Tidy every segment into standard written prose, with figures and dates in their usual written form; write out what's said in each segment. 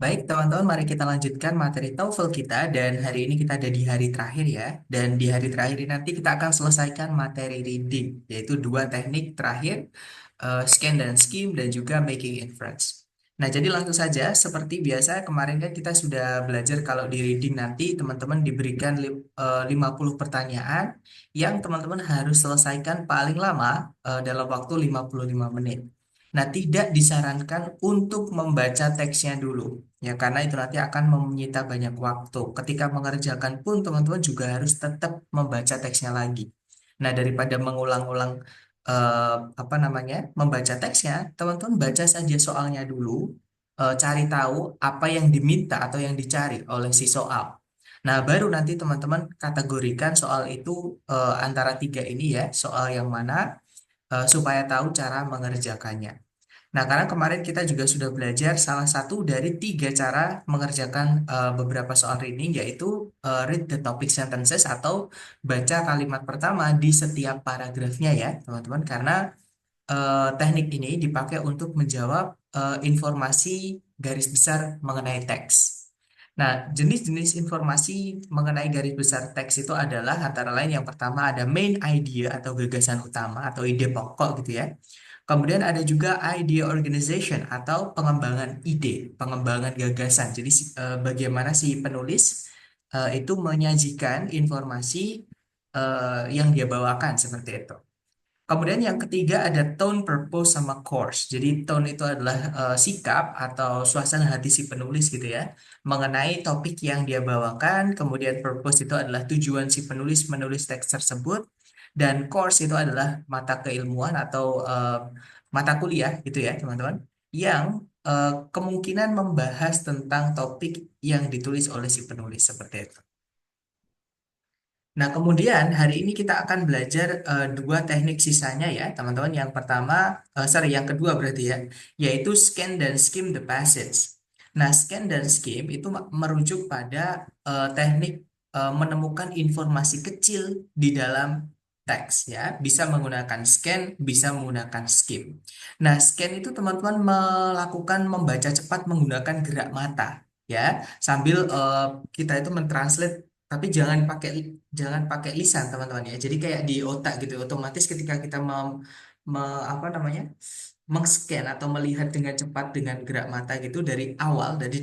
Baik, teman-teman, mari kita lanjutkan materi TOEFL kita dan hari ini kita ada di hari terakhir ya. Dan di hari terakhir ini nanti kita akan selesaikan materi reading, yaitu dua teknik terakhir, scan dan skim dan juga making inference. Nah, jadi langsung saja seperti biasa kemarin kan kita sudah belajar kalau di reading nanti teman-teman diberikan 50 pertanyaan yang teman-teman harus selesaikan paling lama dalam waktu 55 menit. Nah, tidak disarankan untuk membaca teksnya dulu. Ya, karena itu nanti akan menyita banyak waktu. Ketika mengerjakan pun teman-teman juga harus tetap membaca teksnya lagi. Nah, daripada mengulang-ulang apa namanya? Membaca teksnya, teman-teman baca saja soalnya dulu, cari tahu apa yang diminta atau yang dicari oleh si soal. Nah, baru nanti teman-teman kategorikan soal itu antara tiga ini ya, soal yang mana supaya tahu cara mengerjakannya. Nah, karena kemarin kita juga sudah belajar salah satu dari tiga cara mengerjakan beberapa soal reading, yaitu read the topic sentences atau baca kalimat pertama di setiap paragrafnya ya, teman-teman. Karena teknik ini dipakai untuk menjawab informasi garis besar mengenai teks. Nah, jenis-jenis informasi mengenai garis besar teks itu adalah antara lain yang pertama ada main idea atau gagasan utama atau ide pokok gitu ya. Kemudian ada juga idea organization atau pengembangan ide, pengembangan gagasan. Jadi bagaimana si penulis itu menyajikan informasi yang dia bawakan seperti itu. Kemudian yang ketiga ada tone, purpose, sama course. Jadi tone itu adalah sikap atau suasana hati si penulis gitu ya, mengenai topik yang dia bawakan. Kemudian purpose itu adalah tujuan si penulis menulis teks tersebut. Dan course itu adalah mata keilmuan atau mata kuliah gitu ya teman-teman, yang kemungkinan membahas tentang topik yang ditulis oleh si penulis seperti itu. Nah, kemudian hari ini kita akan belajar dua teknik sisanya ya, teman-teman. Yang pertama, yang kedua berarti ya, yaitu scan dan skim the passage. Nah, scan dan skim itu merujuk pada teknik menemukan informasi kecil di dalam teks ya. Bisa menggunakan scan, bisa menggunakan skim. Nah, scan itu teman-teman melakukan membaca cepat menggunakan gerak mata ya, sambil kita itu mentranslate, tapi jangan pakai lisan teman-teman ya. Jadi kayak di otak gitu, otomatis ketika kita apa namanya mengscan atau melihat dengan cepat dengan gerak mata gitu dari awal, dari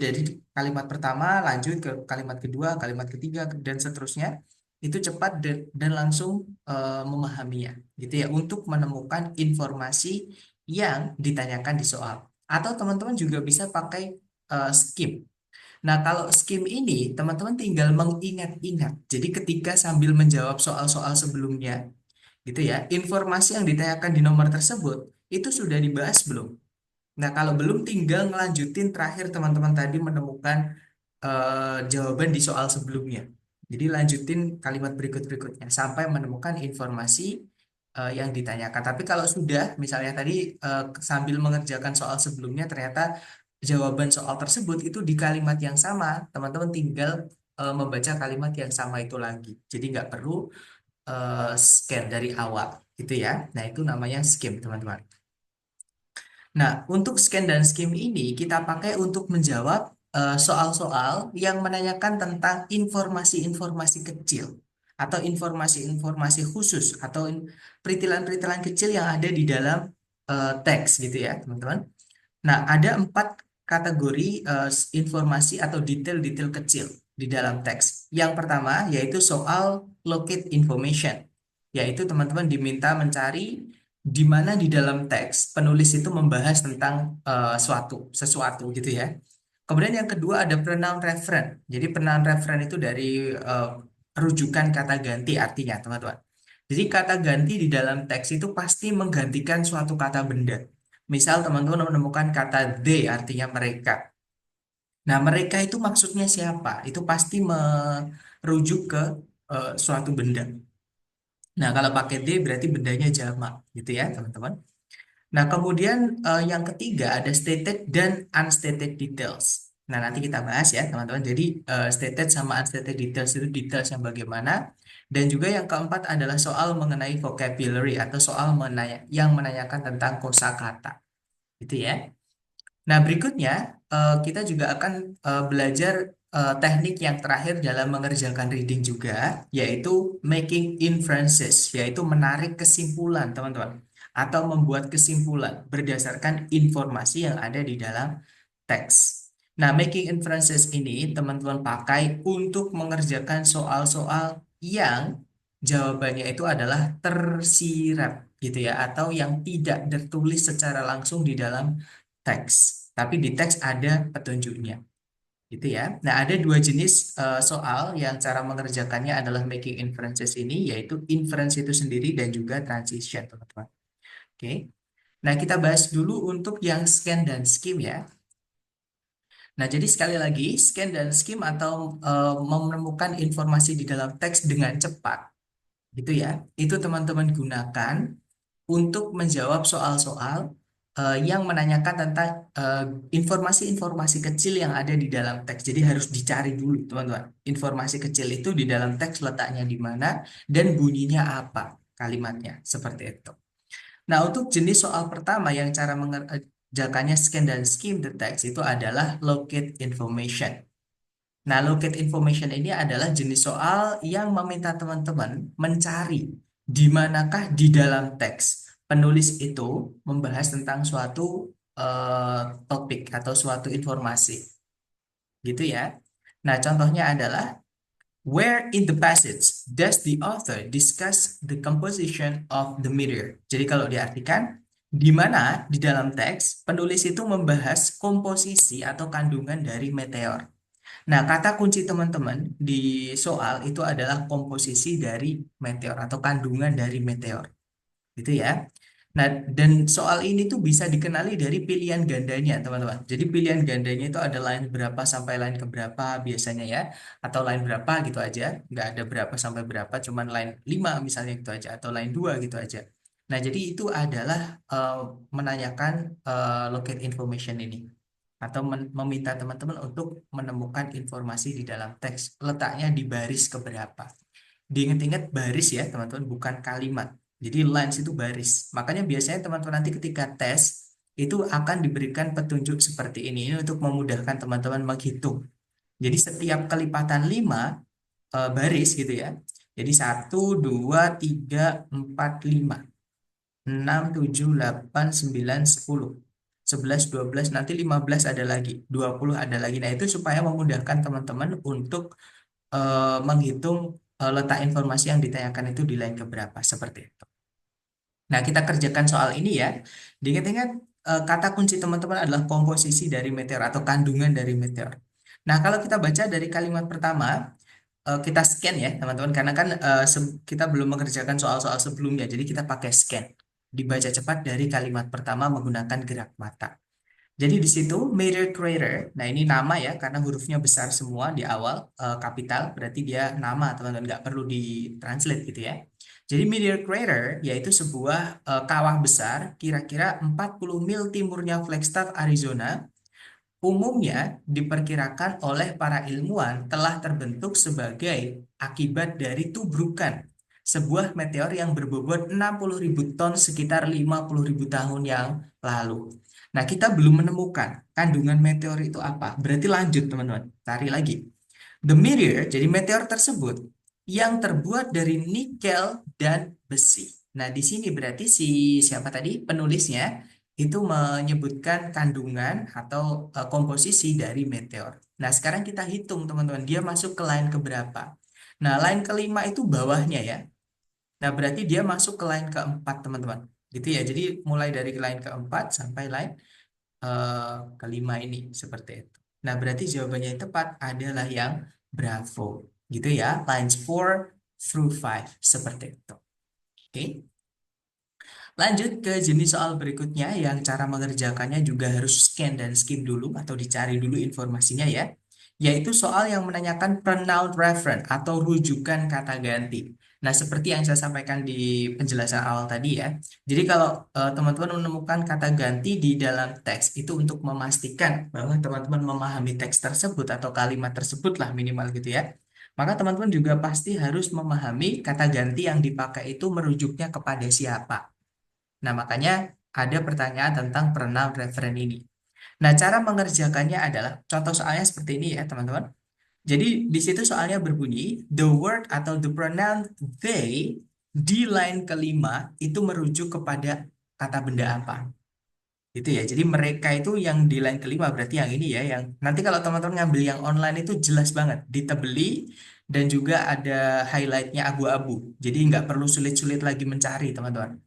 kalimat pertama lanjut ke kalimat kedua, kalimat ketiga dan seterusnya, itu cepat dan langsung memahaminya gitu ya, untuk menemukan informasi yang ditanyakan di soal. Atau teman-teman juga bisa pakai skip. Nah, kalau skim ini, teman-teman tinggal mengingat-ingat. Jadi ketika sambil menjawab soal-soal sebelumnya, gitu ya, informasi yang ditanyakan di nomor tersebut, itu sudah dibahas belum? Nah, kalau belum, tinggal ngelanjutin terakhir teman-teman tadi menemukan jawaban di soal sebelumnya. Jadi lanjutin kalimat berikut-berikutnya sampai menemukan informasi yang ditanyakan. Tapi kalau sudah, misalnya tadi sambil mengerjakan soal sebelumnya, ternyata jawaban soal tersebut itu di kalimat yang sama, teman-teman tinggal membaca kalimat yang sama itu lagi. Jadi nggak perlu scan dari awal, gitu ya. Nah, itu namanya skim, teman-teman. Nah, untuk scan dan skim ini kita pakai untuk menjawab soal-soal yang menanyakan tentang informasi-informasi kecil atau informasi-informasi khusus atau peritilan-peritilan kecil yang ada di dalam teks gitu ya, teman-teman. Nah, ada empat kategori informasi atau detail-detail kecil di dalam teks. Yang pertama yaitu soal locate information, yaitu teman-teman diminta mencari di mana di dalam teks penulis itu membahas tentang sesuatu gitu ya. Kemudian yang kedua ada pronoun referen. Jadi pronoun referen itu dari eh, rujukan kata ganti artinya, teman-teman. Jadi kata ganti di dalam teks itu pasti menggantikan suatu kata benda. Misal teman-teman menemukan kata they artinya mereka. Nah, mereka itu maksudnya siapa? Itu pasti merujuk ke suatu benda. Nah, kalau pakai they berarti bendanya jamak gitu ya, teman-teman. Nah, kemudian yang ketiga ada stated dan unstated details. Nah, nanti kita bahas ya, teman-teman. Jadi, stated sama unstated details itu details yang bagaimana. Dan juga yang keempat adalah soal mengenai vocabulary atau soal yang menanyakan tentang kosakata. Gitu ya. Nah, berikutnya kita juga akan belajar teknik yang terakhir dalam mengerjakan reading juga, yaitu making inferences, yaitu menarik kesimpulan, teman-teman, atau membuat kesimpulan berdasarkan informasi yang ada di dalam teks. Nah, making inferences ini teman-teman pakai untuk mengerjakan soal-soal yang jawabannya itu adalah tersirat gitu ya, atau yang tidak tertulis secara langsung di dalam teks, tapi di teks ada petunjuknya gitu ya. Nah, ada dua jenis soal yang cara mengerjakannya adalah making inferences ini, yaitu inference itu sendiri dan juga transition, teman-teman. Oke. Nah, kita bahas dulu untuk yang scan dan skim ya. Nah, jadi sekali lagi, scan dan skim atau menemukan informasi di dalam teks dengan cepat, gitu ya. Itu teman-teman gunakan untuk menjawab soal-soal yang menanyakan tentang informasi-informasi kecil yang ada di dalam teks. Jadi harus dicari dulu, teman-teman. Informasi kecil itu di dalam teks letaknya di mana dan bunyinya apa kalimatnya, seperti itu. Nah, untuk jenis soal pertama yang cara mengerjakannya scan dan skim the text itu adalah locate information. Nah, locate information ini adalah jenis soal yang meminta teman-teman mencari di manakah di dalam teks penulis itu membahas tentang suatu topik atau suatu informasi, gitu ya. Nah, contohnya adalah where in the passage does the author discuss the composition of the meteor? Jadi kalau diartikan, di mana di dalam teks penulis itu membahas komposisi atau kandungan dari meteor. Nah, kata kunci teman-teman di soal itu adalah komposisi dari meteor atau kandungan dari meteor, gitu ya. Nah, dan soal ini tuh bisa dikenali dari pilihan gandanya, teman-teman. Jadi pilihan gandanya itu ada line berapa sampai line ke berapa biasanya ya, atau line berapa gitu aja. Nggak ada berapa sampai berapa, cuman line 5 misalnya gitu aja, atau line 2 gitu aja. Nah, jadi itu adalah menanyakan locate information ini atau meminta teman-teman untuk menemukan informasi di dalam teks, letaknya di baris keberapa. Diingat-ingat baris ya teman-teman, bukan kalimat. Jadi lines itu baris. Makanya biasanya teman-teman nanti ketika tes itu akan diberikan petunjuk seperti ini untuk memudahkan teman-teman menghitung. Jadi setiap kelipatan 5 baris gitu ya. Jadi 1, 2, 3, 4, 5, 6, 7, 8, 9, 10, 11, 12, nanti 15 ada lagi, 20 ada lagi. Nah, itu supaya memudahkan teman-teman untuk menghitung letak informasi yang ditanyakan itu di line keberapa, seperti itu. Nah, kita kerjakan soal ini ya. Diingat-ingat kata kunci teman-teman adalah komposisi dari meteor atau kandungan dari meteor. Nah, kalau kita baca dari kalimat pertama, kita scan ya teman-teman, karena kan kita belum mengerjakan soal-soal sebelumnya, jadi kita pakai scan. Dibaca cepat dari kalimat pertama menggunakan gerak mata. Jadi di situ Meteor Crater, nah ini nama ya karena hurufnya besar semua di awal, kapital, berarti dia nama teman-teman, nggak perlu ditranslate gitu ya. Jadi Meteor Crater yaitu sebuah kawah besar kira-kira 40 mil timurnya Flagstaff, Arizona. Umumnya diperkirakan oleh para ilmuwan telah terbentuk sebagai akibat dari tubrukan sebuah meteor yang berbobot 60.000 ton sekitar 50.000 tahun yang lalu. Nah, kita belum menemukan kandungan meteor itu apa. Berarti lanjut, teman-teman. Cari lagi. The meteor, jadi meteor tersebut yang terbuat dari nikel dan besi. Nah, di sini berarti si siapa tadi penulisnya itu menyebutkan kandungan atau komposisi dari meteor. Nah, sekarang kita hitung, teman-teman, dia masuk ke line keberapa. Nah, line kelima itu bawahnya ya. Nah, berarti dia masuk ke line keempat, teman-teman. Gitu ya. Jadi mulai dari line keempat sampai line eh, kelima ini seperti itu. Nah, berarti jawabannya yang tepat adalah yang Bravo. Gitu ya. Lines 4 through 5 seperti itu. Oke. Lanjut ke jenis soal berikutnya yang cara mengerjakannya juga harus scan dan skip dulu atau dicari dulu informasinya ya. Yaitu soal yang menanyakan pronoun reference atau rujukan kata ganti. Nah, seperti yang saya sampaikan di penjelasan awal tadi ya. Jadi kalau teman-teman menemukan kata ganti di dalam teks itu untuk memastikan bahwa teman-teman memahami teks tersebut atau kalimat tersebut lah minimal gitu ya. Maka teman-teman juga pasti harus memahami kata ganti yang dipakai itu merujuknya kepada siapa. Nah, makanya ada pertanyaan tentang pronoun referen ini. Nah, cara mengerjakannya adalah contoh soalnya seperti ini ya, teman-teman. Jadi di situ soalnya berbunyi the word atau the pronoun they di line kelima itu merujuk kepada kata benda apa. Itu ya. Jadi mereka itu yang di line kelima berarti yang ini ya, yang nanti kalau teman-teman ngambil yang online itu jelas banget, ditebeli dan juga ada highlightnya abu-abu. Jadi nggak perlu sulit-sulit lagi mencari teman-teman.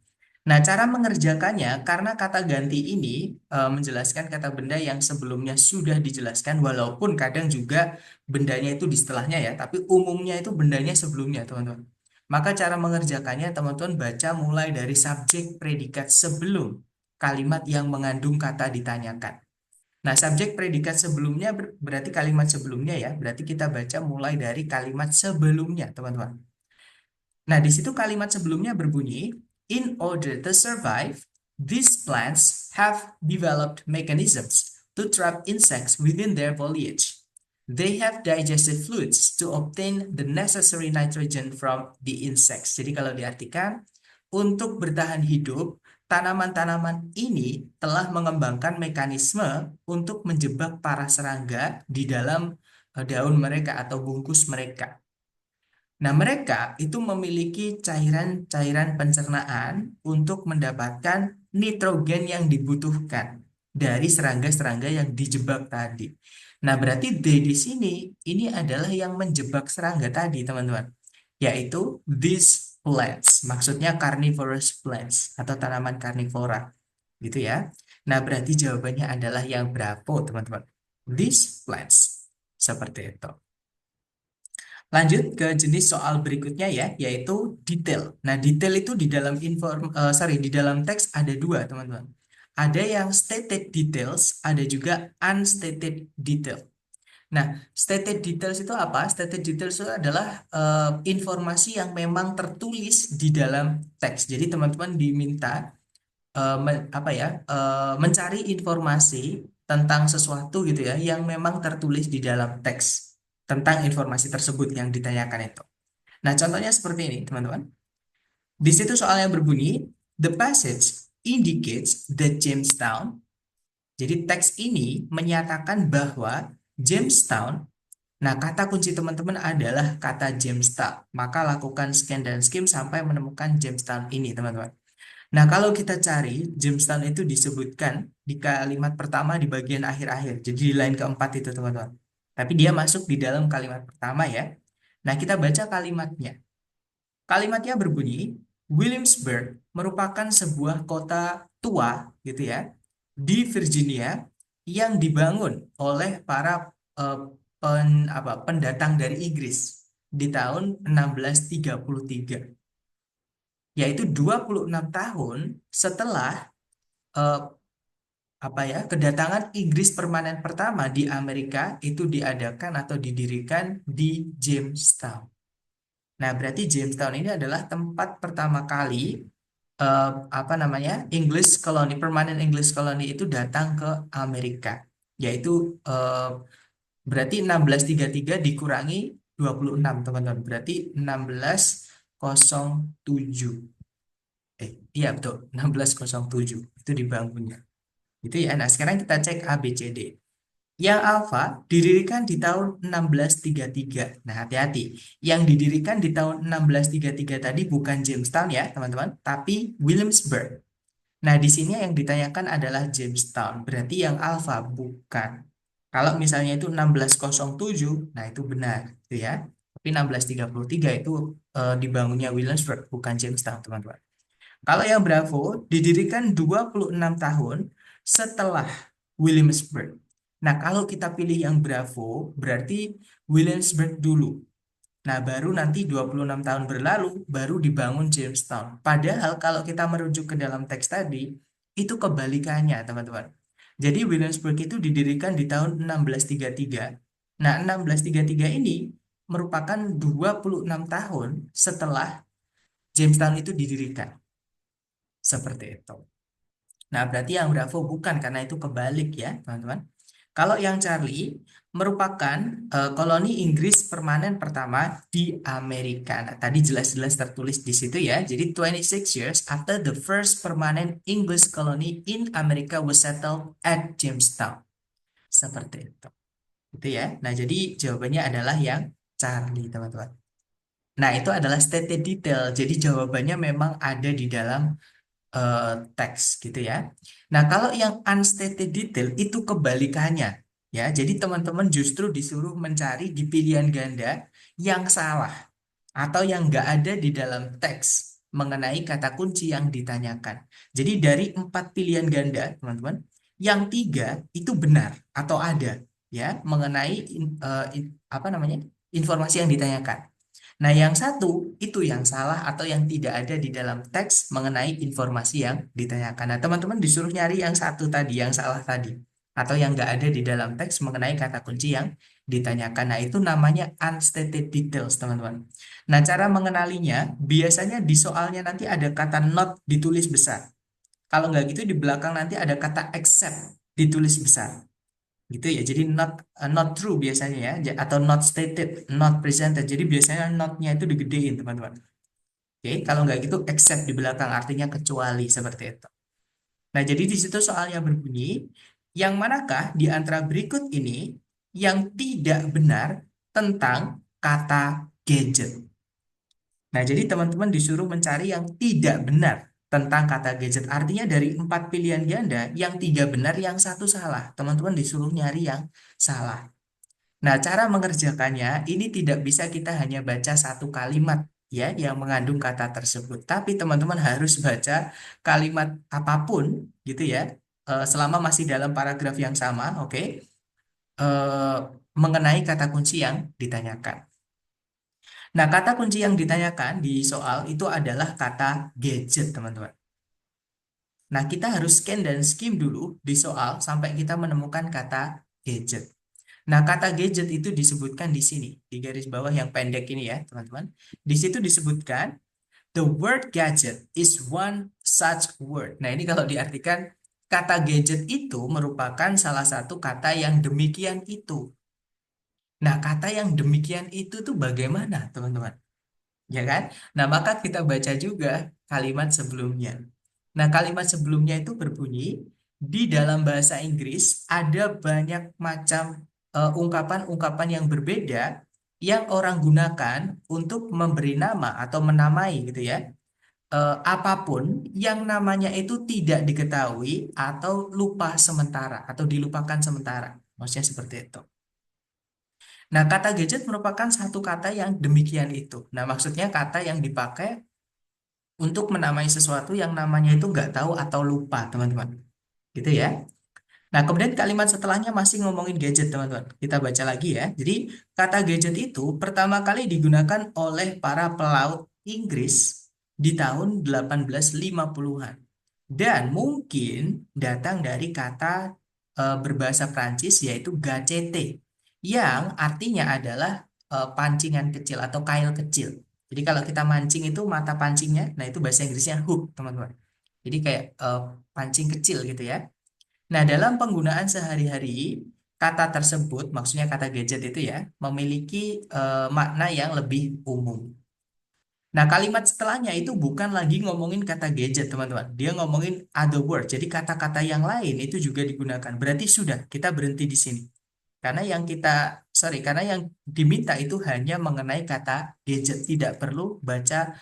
Nah, cara mengerjakannya karena kata ganti ini menjelaskan kata benda yang sebelumnya sudah dijelaskan, walaupun kadang juga bendanya itu di setelahnya ya, tapi umumnya itu bendanya sebelumnya, teman-teman. Maka cara mengerjakannya, teman-teman baca mulai dari subjek predikat sebelum kalimat yang mengandung kata ditanyakan. Nah, subjek predikat sebelumnya berarti kalimat sebelumnya ya, berarti kita baca mulai dari kalimat sebelumnya, teman-teman. Nah, di situ kalimat sebelumnya berbunyi, in order to survive, these plants have developed mechanisms to trap insects within their foliage. They have digestive fluids to obtain the necessary nitrogen from the insects. Jadi kalau diartikan, untuk bertahan hidup, tanaman-tanaman ini telah mengembangkan mekanisme untuk menjebak para serangga di dalam daun mereka atau bungkus mereka. Nah, mereka itu memiliki cairan-cairan pencernaan untuk mendapatkan nitrogen yang dibutuhkan dari serangga-serangga yang dijebak tadi. Nah, berarti D di sini ini adalah yang menjebak serangga tadi, teman-teman, yaitu these plants. Maksudnya carnivorous plants atau tanaman karnivora, gitu ya. Nah, berarti jawabannya adalah yang berapa, teman-teman? These plants. Seperti itu. Lanjut ke jenis soal berikutnya ya, yaitu detail. Nah, detail itu di dalam di dalam teks ada dua, teman-teman. Ada yang stated details, ada juga unstated detail. Nah, stated details itu apa? Stated details itu adalah informasi yang memang tertulis di dalam teks. Jadi teman-teman diminta mencari informasi tentang sesuatu gitu ya, yang memang tertulis di dalam teks tentang informasi tersebut yang ditanyakan itu. Nah, contohnya seperti ini, teman-teman. Di situ soalnya berbunyi, the passage indicates that Jamestown. Jadi teks ini menyatakan bahwa Jamestown, nah kata kunci teman-teman adalah kata Jamestown. Maka lakukan scan dan skim sampai menemukan Jamestown ini, teman-teman. Nah, kalau kita cari, Jamestown itu disebutkan di kalimat pertama di bagian akhir-akhir. Jadi di line keempat itu, teman-teman. Tapi dia masuk di dalam kalimat pertama ya. Nah, kita baca kalimatnya. Kalimatnya berbunyi, Williamsburg merupakan sebuah kota tua gitu ya di Virginia yang dibangun oleh para eh, pendatang dari Inggris di tahun 1633, yaitu 26 tahun setelah eh, kedatangan Inggris permanen pertama di Amerika itu diadakan atau didirikan di Jamestown. Nah, berarti Jamestown ini adalah tempat pertama kali eh, English colony, permanent English colony itu datang ke Amerika. Yaitu berarti 1633 dikurangi 26, teman-teman. Berarti 1607. Iya betul, 1607 itu dibangunnya. Itu ya. Nah, sekarang kita cek A, B, C, D. Yang alfa didirikan di tahun 1633. Nah, hati-hati. Yang didirikan di tahun 1633 tadi bukan Jamestown ya, teman-teman, tapi Williamsburg. Nah, di sini yang ditanyakan adalah Jamestown. Berarti yang alfa bukan. Kalau misalnya itu 1607, nah itu benar, gitu ya. Tapi 1633 itu dibangunnya Williamsburg, bukan Jamestown, teman-teman. Kalau yang Bravo didirikan 26 tahun setelah Williamsburg. Nah, kalau kita pilih yang Bravo, berarti Williamsburg dulu. Nah, baru nanti 26 tahun berlalu, baru dibangun Jamestown. Padahal kalau kita merujuk ke dalam teks tadi, itu kebalikannya, teman-teman. Jadi Williamsburg itu didirikan di tahun 1633. Nah, 1633 ini merupakan 26 tahun setelah Jamestown itu didirikan. Seperti itu. Nah, berarti yang Bravo bukan karena itu kebalik ya, teman-teman. Kalau yang Charlie merupakan koloni Inggris permanen pertama di Amerika. Nah, tadi jelas-jelas tertulis di situ ya. Jadi 26 years after the first permanent English colony in America was settled at Jamestown. Seperti itu. Itu ya. Nah, jadi jawabannya adalah yang Charlie, teman-teman. Nah, itu adalah stated detail. Jadi jawabannya memang ada di dalam teks gitu ya. Nah, kalau yang unstated detail itu kebalikannya ya. Jadi teman-teman justru disuruh mencari di pilihan ganda yang salah atau yang nggak ada di dalam teks mengenai kata kunci yang ditanyakan. Jadi dari 4 pilihan ganda, teman-teman, yang 3 itu benar atau ada ya mengenai apa namanya informasi yang ditanyakan. Nah, yang satu itu yang salah atau yang tidak ada di dalam teks mengenai informasi yang ditanyakan. Nah, teman-teman disuruh nyari yang satu tadi, yang salah tadi, atau yang nggak ada di dalam teks mengenai kata kunci yang ditanyakan. Nah, itu namanya unstated details, teman-teman. Nah, cara mengenalinya, biasanya di soalnya nanti ada kata not ditulis besar. Kalau nggak gitu, di belakang nanti ada kata except ditulis besar gitu ya. Jadi not true biasanya ya, atau not stated, not presented. Jadi biasanya notnya itu digedein, teman-teman. Oke, kalau nggak gitu except di belakang artinya kecuali seperti itu. Nah, jadi di situ soalnya berbunyi, yang manakah di antara berikut ini yang tidak benar tentang kata gadget? Nah, jadi teman-teman disuruh mencari yang tidak benar tentang kata gadget. Artinya dari 4 pilihan ganda, yang 3 benar, yang satu salah. Teman-teman disuruh nyari yang salah. Nah, cara mengerjakannya ini tidak bisa kita hanya baca satu kalimat ya yang mengandung kata tersebut, tapi teman-teman harus baca kalimat apapun gitu ya, selama masih dalam paragraf yang sama, oke, eh, mengenai kata kunci yang ditanyakan. Nah, kata kunci yang ditanyakan di soal itu adalah kata gadget, teman-teman. Nah, kita harus scan dan skim dulu di soal sampai kita menemukan kata gadget. Nah, kata gadget itu disebutkan di sini, di garis bawah yang pendek ini ya, teman-teman. Di situ disebutkan, the word gadget is one such word. Nah, ini kalau diartikan, kata gadget itu merupakan salah satu kata yang demikian itu. Nah, kata yang demikian itu tuh bagaimana, teman-teman? Ya kan? Nah, maka kita baca juga kalimat sebelumnya. Nah, kalimat sebelumnya itu berbunyi, di dalam bahasa Inggris ada banyak macam ungkapan-ungkapan yang berbeda yang orang gunakan untuk memberi nama atau menamai gitu ya. Apapun yang namanya itu tidak diketahui atau lupa sementara atau dilupakan sementara. Maksudnya seperti itu. Nah, kata gadget merupakan satu kata yang demikian itu. Nah, maksudnya kata yang dipakai untuk menamai sesuatu yang namanya itu nggak tahu atau lupa, teman-teman. Gitu ya. Nah, kemudian kalimat setelahnya masih ngomongin gadget, teman-teman. Kita baca lagi ya. Jadi, kata gadget itu pertama kali digunakan oleh para pelaut Inggris di tahun 1850-an. Dan mungkin datang dari kata berbahasa Prancis yaitu gacete, yang artinya adalah pancingan kecil atau kail kecil. Jadi kalau kita mancing itu mata pancingnya, nah itu bahasa Inggrisnya hook, teman-teman. Jadi kayak pancing kecil gitu ya. Nah, dalam penggunaan sehari-hari, kata tersebut, maksudnya kata gadget itu ya, memiliki makna yang lebih umum. Nah, kalimat setelahnya itu bukan lagi ngomongin kata gadget, teman-teman. Dia ngomongin other word. Jadi kata-kata yang lain itu juga digunakan. Berarti sudah, kita berhenti di sini. Karena yang kita, sorry, karena yang diminta itu hanya mengenai kata gadget. Tidak perlu baca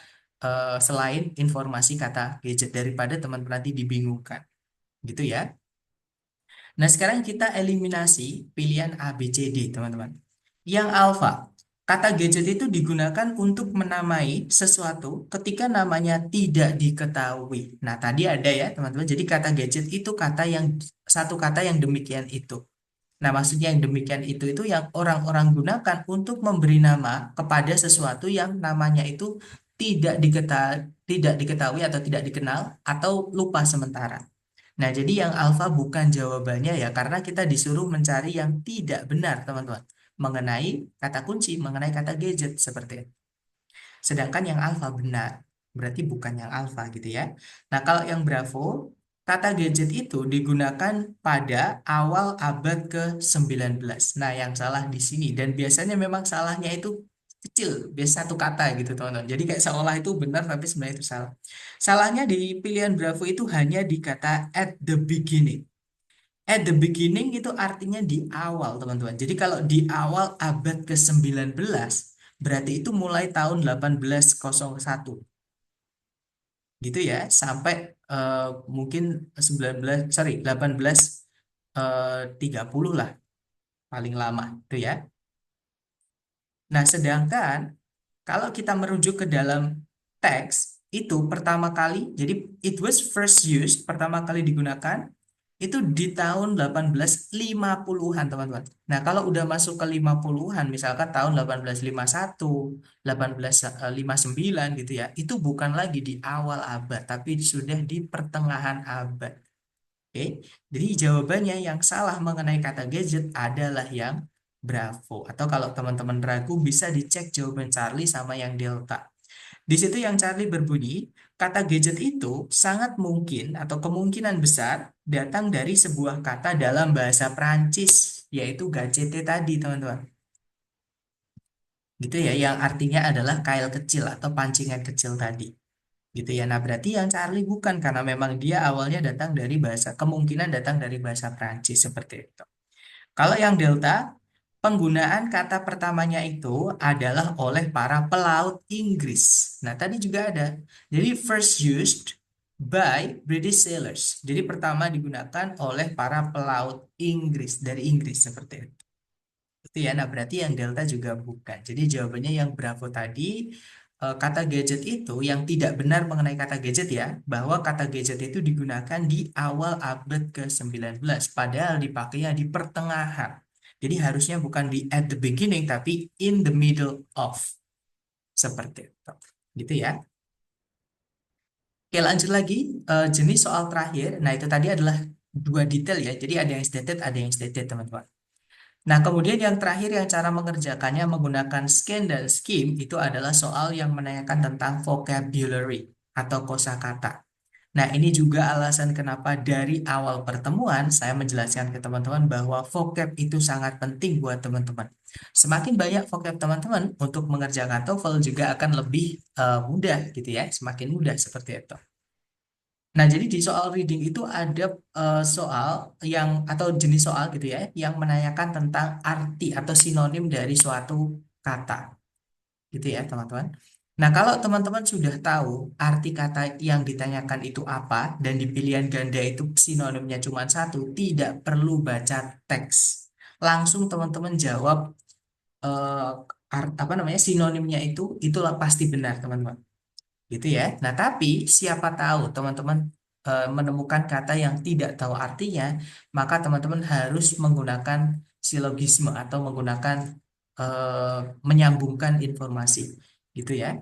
selain informasi kata gadget daripada teman-teman nanti dibingungkan. Gitu ya. Nah, sekarang kita eliminasi pilihan A, B, C, D, teman-teman. Yang alfa, kata gadget itu digunakan untuk menamai sesuatu ketika namanya tidak diketahui. Nah, tadi ada ya, teman-teman. Jadi kata gadget itu kata yang satu kata yang demikian itu. Nah, maksudnya yang demikian itu yang orang-orang gunakan untuk memberi nama kepada sesuatu yang namanya itu tidak diketahui atau tidak dikenal atau lupa sementara. Nah, jadi yang alfa bukan jawabannya ya, karena kita disuruh mencari yang tidak benar, teman-teman, mengenai kata kunci, mengenai kata gadget seperti itu. Sedangkan yang alfa benar, berarti bukan yang alfa gitu ya. Nah, kalau yang bravo, Kata gadget itu digunakan pada awal abad ke-19. Nah, yang salah di sini dan biasanya memang salahnya itu kecil, biasa satu kata gitu teman-teman. Jadi kayak seolah itu benar tapi sebenarnya itu salah. Salahnya di pilihan Bravo itu hanya di kata at the beginning. At the beginning itu artinya di awal, teman-teman. Jadi kalau di awal abad ke-19, berarti itu mulai tahun 1801 gitu ya sampai eh, mungkin 19 sorry 1830 lah paling lama itu ya. Nah, sedangkan kalau kita merujuk ke dalam teks itu pertama kali jadi it was first used pertama kali digunakan itu di tahun 1850-an teman-teman. Nah, kalau udah masuk ke 50-an misalkan tahun 1851, 1859 gitu ya, itu bukan lagi di awal abad tapi sudah di pertengahan abad. Oke, jadi jawabannya yang salah mengenai kata gadget adalah yang Bravo. Atau kalau teman-teman ragu bisa dicek jawaban Charlie sama yang Delta. Di situ yang Charlie berbunyi, kata gadget itu sangat mungkin atau kemungkinan besar datang dari sebuah kata dalam bahasa Prancis, yaitu gadget tadi, teman-teman. Gitu ya, yang artinya adalah kail kecil atau pancingan kecil tadi. Gitu ya. Nah, berarti yang Charlie bukan karena memang dia awalnya datang dari bahasa, kemungkinan datang dari bahasa Prancis seperti itu. Kalau yang Delta, penggunaan kata pertamanya itu adalah oleh para pelaut Inggris. Nah, tadi juga ada. Jadi first used by British sailors. Jadi pertama digunakan oleh para pelaut Inggris dari Inggris seperti itu. Itu ya. Nah, berarti yang Delta juga bukan. Jadi jawabannya yang Bravo tadi kata gadget itu yang tidak benar mengenai kata gadget ya, bahwa kata gadget itu digunakan di awal abad ke-19, padahal dipakainya di pertengahan. Jadi harusnya bukan di at the beginning, tapi in the middle of. Seperti itu. Gitu ya. Oke, lanjut lagi. Jenis soal terakhir. Nah, itu tadi adalah dua detail ya. Jadi ada yang stated, ada yang stated, teman-teman. Nah, kemudian yang terakhir yang cara mengerjakannya menggunakan scan dan skim itu adalah soal yang menanyakan tentang vocabulary atau kosakata. Nah, ini juga alasan kenapa dari awal pertemuan saya menjelaskan ke teman-teman bahwa vocab itu sangat penting buat teman-teman. Semakin banyak vocab teman-teman untuk mengerjakan TOEFL juga akan lebih mudah gitu ya, semakin mudah seperti itu. Nah, jadi di soal reading itu ada soal yang atau jenis soal gitu ya, yang menanyakan tentang arti atau sinonim dari suatu kata, gitu ya, teman-teman. Nah, kalau teman-teman sudah tahu arti kata yang ditanyakan itu apa dan di pilihan ganda itu sinonimnya cuma satu, tidak perlu baca teks. Langsung teman-teman jawab eh, apa namanya sinonimnya itu itulah pasti benar, teman-teman gitu ya. Nah, tapi siapa tahu teman-teman menemukan kata yang tidak tahu artinya, maka teman-teman harus menggunakan silogisme atau menggunakan eh, menyambungkan informasi, gitu ya.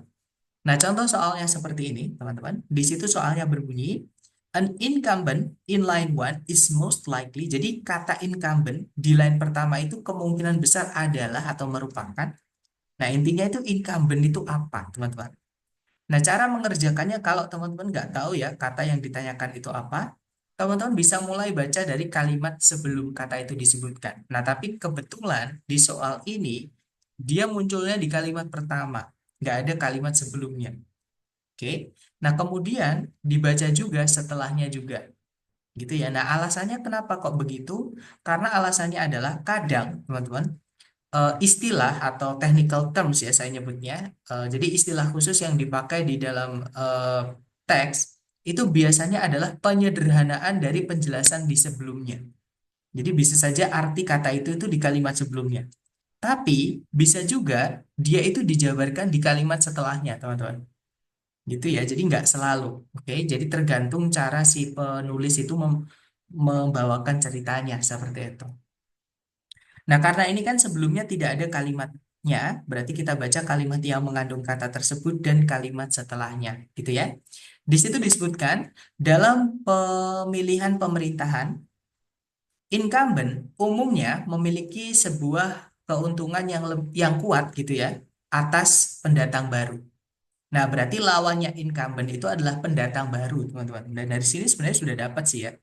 Nah, contoh soalnya seperti ini, teman-teman. Di situ soalnya berbunyi an incumbent in line one is most likely. Jadi kata incumbent di line pertama itu kemungkinan besar adalah atau merupakan. Nah, intinya itu incumbent itu apa, teman-teman? Nah, cara mengerjakannya kalau teman-teman nggak tahu ya kata yang ditanyakan itu apa, teman-teman bisa mulai baca dari kalimat sebelum kata itu disebutkan. Nah, tapi kebetulan di soal ini dia munculnya di kalimat pertama, nggak ada kalimat sebelumnya. Oke. Nah, kemudian dibaca juga setelahnya juga, gitu ya. Nah, alasannya kenapa kok begitu? Karena alasannya adalah kadang, teman-teman, istilah atau technical terms ya saya nyebutnya. Jadi istilah khusus yang dipakai di dalam teks itu biasanya adalah penyederhanaan dari penjelasan di sebelumnya. Jadi bisa saja arti kata itu di kalimat sebelumnya. Tapi bisa juga dia itu dijabarkan di kalimat setelahnya, teman-teman. Gitu ya. Jadi nggak selalu. Oke, jadi tergantung cara si penulis itu membawakan ceritanya seperti itu. Nah, karena ini kan sebelumnya tidak ada kalimatnya, berarti kita baca kalimat yang mengandung kata tersebut dan kalimat setelahnya, gitu ya. Di situ disebutkan dalam pemilihan pemerintahan, incumbent umumnya memiliki sebuah keuntungan yang yang kuat gitu ya atas pendatang baru. Nah, berarti lawannya incumbent itu adalah pendatang baru, teman-teman. Dan dari sini sebenarnya sudah dapat sih ya.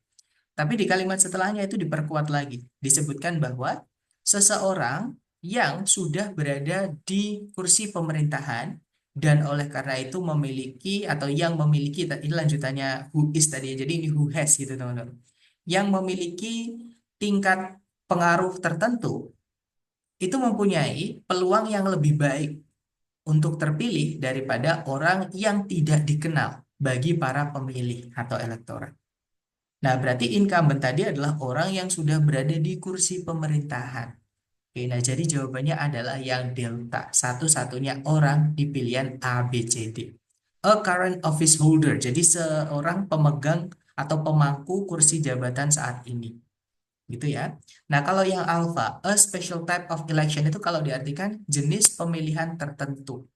Tapi di kalimat setelahnya itu diperkuat lagi. Disebutkan bahwa seseorang yang sudah berada di kursi pemerintahan dan oleh karena itu memiliki atau yang memiliki, ini lanjutannya who is tadi ya. Jadi ini who has gitu teman-teman. Yang memiliki tingkat pengaruh tertentu itu mempunyai peluang yang lebih baik untuk terpilih daripada orang yang tidak dikenal bagi para pemilih atau elektorat. Nah, berarti incumbent tadi adalah orang yang sudah berada di kursi pemerintahan. Oke, nah jadi jawabannya adalah yang delta, satu-satunya orang di pilihan A, B, C, D. A current office holder, jadi seorang pemegang atau pemangku kursi jabatan saat ini. Gitu ya. Nah, kalau yang alpha, a special type of election itu kalau diartikan jenis pemilihan tertentu.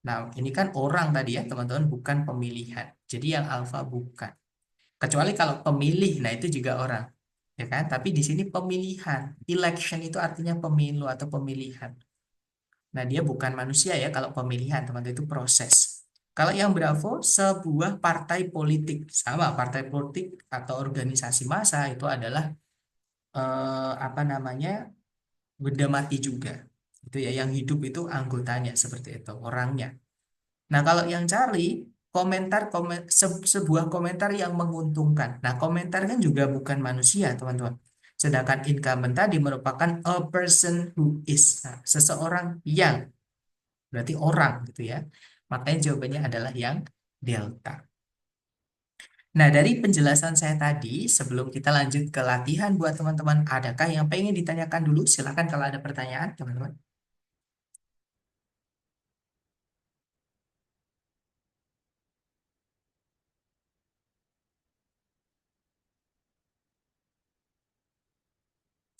Nah, ini kan orang tadi ya, teman-teman, bukan pemilihan. Jadi yang alpha bukan. Kecuali kalau pemilih, nah itu juga orang, ya kan? Tapi di sini pemilihan, election itu artinya pemilu atau pemilihan. Nah, dia bukan manusia ya kalau pemilihan, teman-teman itu proses. Kalau yang Bravo, sebuah partai politik, sama partai politik atau organisasi massa itu adalah apa namanya benda mati juga. Itu ya, yang hidup itu anggotanya seperti itu, orangnya. Nah, kalau yang cari sebuah komentar yang menguntungkan. Nah, komentar kan juga bukan manusia, teman-teman. Sedangkan incumbent tadi merupakan a person who is. Nah, seseorang yang berarti orang gitu ya. Makanya jawabannya adalah yang delta. Nah, dari penjelasan saya tadi, sebelum kita lanjut ke latihan buat teman-teman, adakah yang pengen ditanyakan dulu? Silakan kalau ada pertanyaan, teman-teman.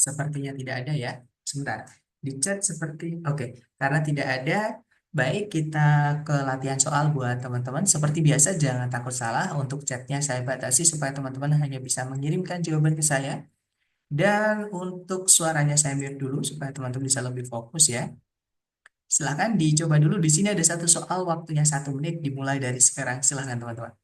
Sepertinya tidak ada ya. Sebentar. Di chat seperti oke, karena tidak ada, baik kita ke latihan soal buat teman-teman. Seperti biasa jangan takut salah, untuk chatnya saya batasi supaya teman-teman hanya bisa mengirimkan jawaban ke saya. Dan untuk suaranya saya mute dulu supaya teman-teman bisa lebih fokus ya. Silahkan dicoba dulu. Di sini ada satu soal, waktunya 1 menit, dimulai dari sekarang. Silahkan teman-teman.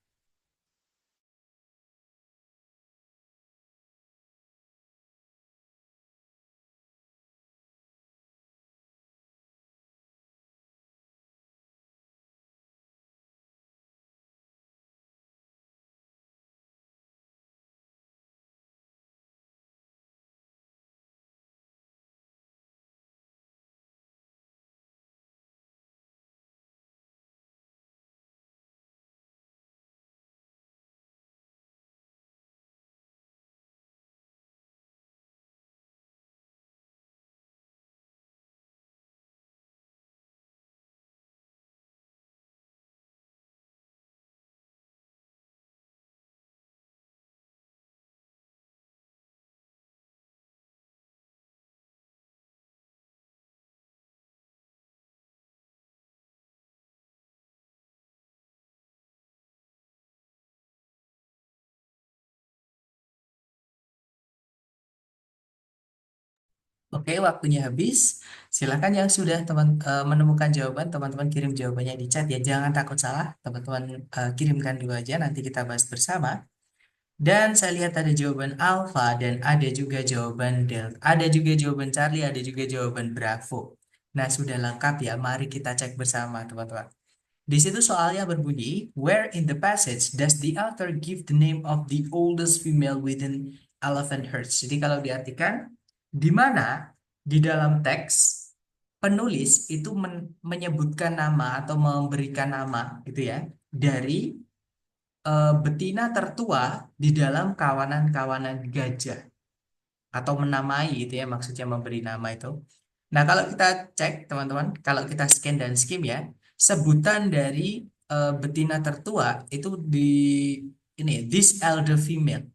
Oke, waktunya habis. Silakan yang sudah menemukan jawaban, teman-teman kirim jawabannya di chat ya. Jangan takut salah, teman-teman kirimkan dulu aja, nanti kita bahas bersama. Dan saya lihat ada jawaban alpha dan ada juga jawaban delta. Ada juga jawaban Charlie, ada juga jawaban Bravo. Nah, sudah lengkap ya. Mari kita cek bersama, teman-teman. Di situ soalnya berbunyi, where in the passage does the author give the name of the oldest female within elephant herds? Jadi kalau diartikan, di mana di dalam teks penulis itu menyebutkan nama atau memberikan nama gitu ya dari betina tertua di dalam kawanan-kawanan gajah, atau menamai itu ya, maksudnya memberi nama itu. Nah, kalau kita cek teman-teman, kalau kita scan dan skim ya, sebutan dari betina tertua itu di ini this elder female.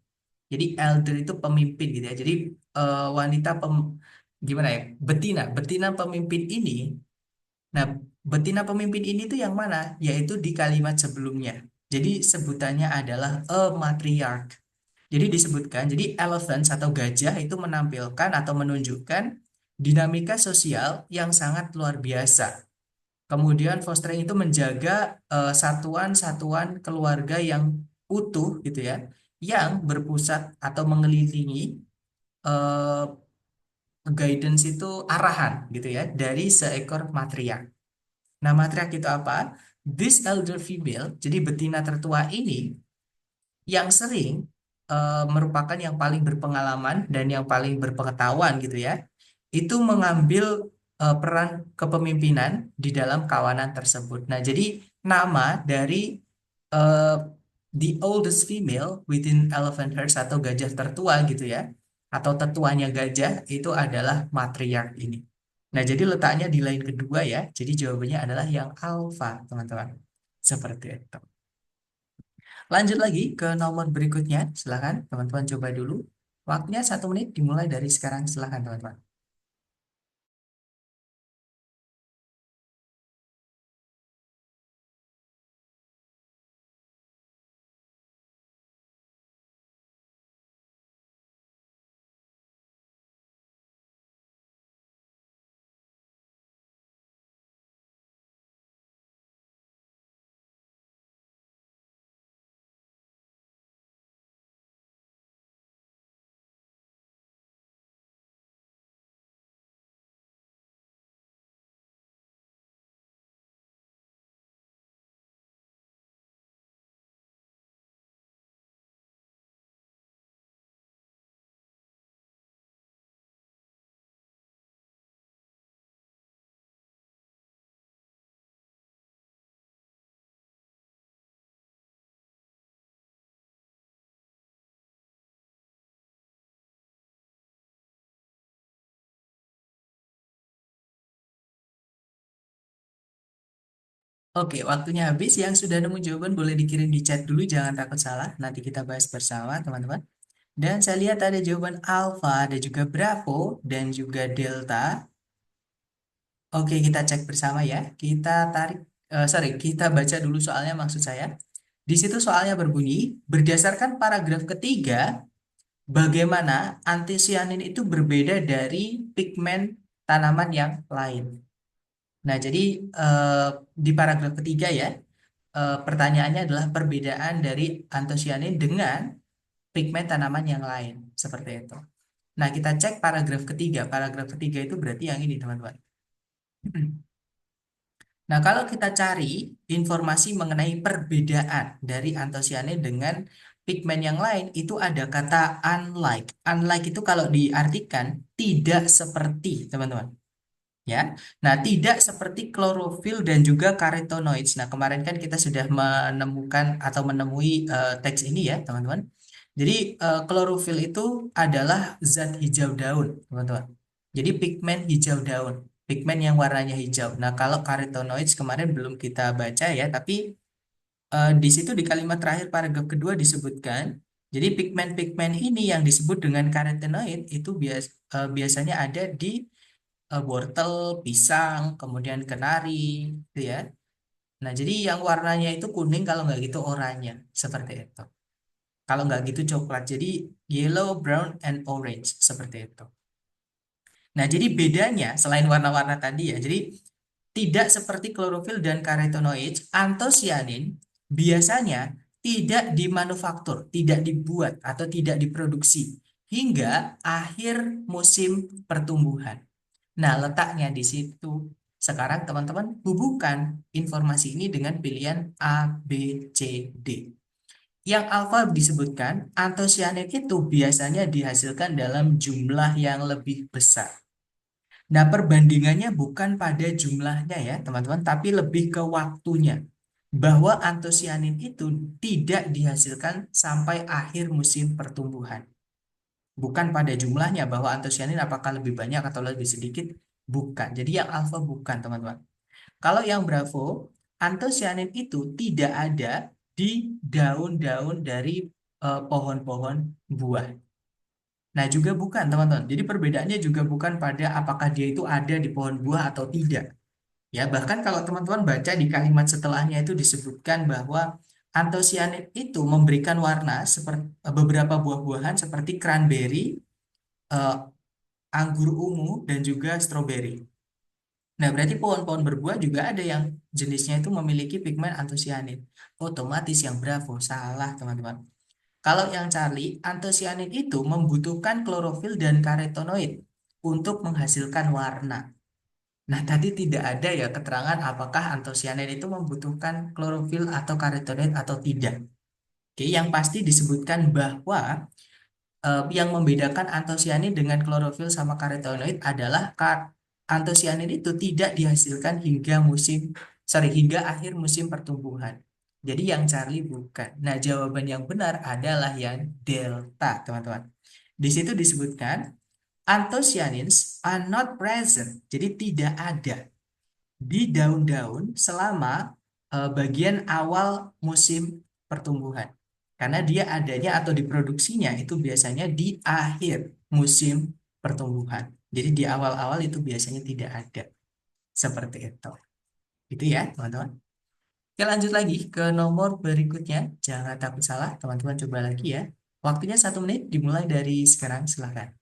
Jadi elder itu pemimpin gitu ya. Jadi wanita gimana ya? Betina pemimpin ini. Nah, betina pemimpin ini tuh yang mana? Yaitu di kalimat sebelumnya. Jadi sebutannya adalah a matriarch. Jadi disebutkan, jadi elephants atau gajah itu menampilkan atau menunjukkan dinamika sosial yang sangat luar biasa. Kemudian fostering itu menjaga satuan-satuan keluarga yang utuh gitu ya, yang berpusat atau mengelilingi eh, guidance itu arahan gitu ya dari seekor matriark. Nah, matriark itu apa? This elder female, jadi betina tertua ini yang sering merupakan yang paling berpengalaman dan yang paling berpengetahuan gitu ya, itu mengambil peran kepemimpinan di dalam kawanan tersebut. Nah, jadi nama dari eh, the oldest female within elephant herds atau gajah tertua gitu ya, atau tetuanya gajah itu adalah matriark ini. Nah, jadi letaknya di line kedua ya. Jadi jawabannya adalah yang alpha, teman-teman. Seperti itu. Lanjut lagi ke nomor berikutnya. Silahkan teman-teman coba dulu. Waktunya 1 menit dimulai dari sekarang. Silahkan teman-teman. Oke, waktunya habis. Yang sudah nemu jawaban boleh dikirim di chat dulu. Jangan takut salah. Nanti kita bahas bersama teman-teman. Dan saya lihat ada jawaban alpha, ada juga Bravo, dan juga Delta. Oke, kita cek bersama ya. Kita tarik, sorry, kita baca dulu soalnya maksud saya. Di situ soalnya berbunyi, berdasarkan paragraf ketiga, bagaimana antisianin itu berbeda dari pigmen tanaman yang lain. Nah, jadi eh, di paragraf ketiga ya, pertanyaannya adalah perbedaan dari antosianin dengan pigmen tanaman yang lain. Seperti itu. Nah, kita cek paragraf ketiga. Paragraf ketiga itu berarti yang ini, teman-teman. Nah, kalau kita cari informasi mengenai perbedaan dari antosianin dengan pigmen yang lain, itu ada kata unlike. Unlike itu kalau diartikan tidak seperti, teman-teman. Ya, nah tidak seperti klorofil dan juga carotenoids. Nah, kemarin kan kita sudah menemukan atau menemui teks ini ya, teman-teman. Jadi klorofil itu adalah zat hijau daun, teman-teman. Jadi pigmen hijau daun, pigmen yang warnanya hijau. Nah, kalau carotenoids kemarin belum kita baca ya, tapi di situ di kalimat terakhir paragraf kedua disebutkan. Jadi pigmen-pigmen ini yang disebut dengan carotenoid itu biasanya ada di wortel, pisang, kemudian kenari, gitu ya. Nah, jadi yang warnanya itu kuning kalau nggak gitu oranye, seperti itu. Kalau nggak gitu coklat, jadi yellow, brown, and orange, seperti itu. Nah, jadi bedanya selain warna-warna tadi ya, jadi tidak seperti klorofil dan carotenoids, antosianin biasanya tidak dimanufaktur, tidak dibuat atau tidak diproduksi hingga akhir musim pertumbuhan. Nah, letaknya di situ. Sekarang teman-teman hubungkan informasi ini dengan pilihan A, B, C, D. Yang alfa disebutkan, antosianin itu biasanya dihasilkan dalam jumlah yang lebih besar. Nah, perbandingannya bukan pada jumlahnya ya, teman-teman, tapi lebih ke waktunya. Bahwa antosianin itu tidak dihasilkan sampai akhir musim pertumbuhan. Bukan pada jumlahnya bahwa antosianin apakah lebih banyak atau lebih sedikit, bukan. Jadi yang alfa bukan, teman-teman. Kalau yang bravo, antosianin itu tidak ada di daun-daun dari pohon-pohon buah. Nah, juga bukan, teman-teman. Jadi perbedaannya juga bukan pada apakah dia itu ada di pohon buah atau tidak. Ya, bahkan kalau teman-teman baca di kalimat setelahnya itu disebutkan bahwa antosianin itu memberikan warna seperti beberapa buah-buahan seperti cranberry, eh, anggur ungu, dan juga stroberi. Nah, berarti pohon-pohon berbuah juga ada yang jenisnya itu memiliki pigmen antosianin. Otomatis yang Bravo salah, teman-teman. Kalau yang Charlie, antosianin itu membutuhkan klorofil dan karotenoid untuk menghasilkan warna. Nah, tadi tidak ada ya keterangan apakah antosianin itu membutuhkan klorofil atau karotenoid atau tidak. Oke, yang pasti disebutkan bahwa yang membedakan antosianin dengan klorofil sama karotenoid adalah antosianin itu tidak dihasilkan hingga akhir musim pertumbuhan. Jadi yang Charlie bukan. Nah, jawaban yang benar adalah yang delta, teman-teman. Di situ disebutkan anthocyanins are not present. Jadi tidak ada di daun-daun selama bagian awal musim pertumbuhan. Karena dia adanya atau diproduksinya itu biasanya di akhir musim pertumbuhan. Jadi di awal-awal itu biasanya tidak ada. Seperti itu. Itu ya, teman-teman. Oke, lanjut lagi ke nomor berikutnya. Jangan takut salah, teman-teman coba lagi ya. Waktunya 1 menit dimulai dari sekarang, silahkan.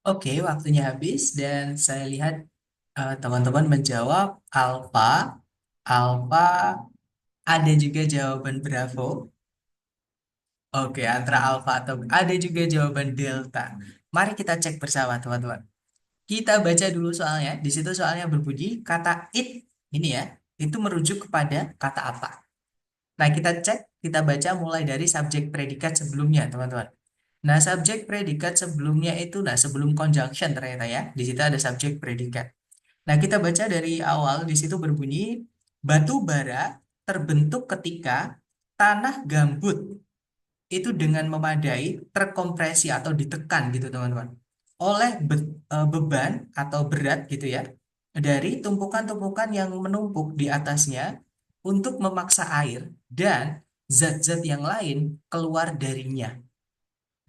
Oke, waktunya habis dan saya lihat teman-teman menjawab alfa. Alfa ada juga jawaban Bravo. Oke, antara alfa atau ada juga jawaban delta. Mari kita cek bersama, teman-teman. Kita baca dulu soalnya. Di situ soalnya berbunyi kata it ini ya, itu merujuk kepada kata apa. Nah, kita cek, kita baca mulai dari subjek predikat sebelumnya, teman-teman. Nah, subjek predikat sebelumnya itu, nah sebelum conjunction ternyata ya, di situ ada subjek predikat. Nah, kita baca dari awal, di situ berbunyi batu bara terbentuk ketika tanah gambut itu dengan memadai terkompresi atau ditekan gitu teman-teman oleh beban atau berat gitu ya dari tumpukan-tumpukan yang menumpuk di atasnya untuk memaksa air dan zat-zat yang lain keluar darinya.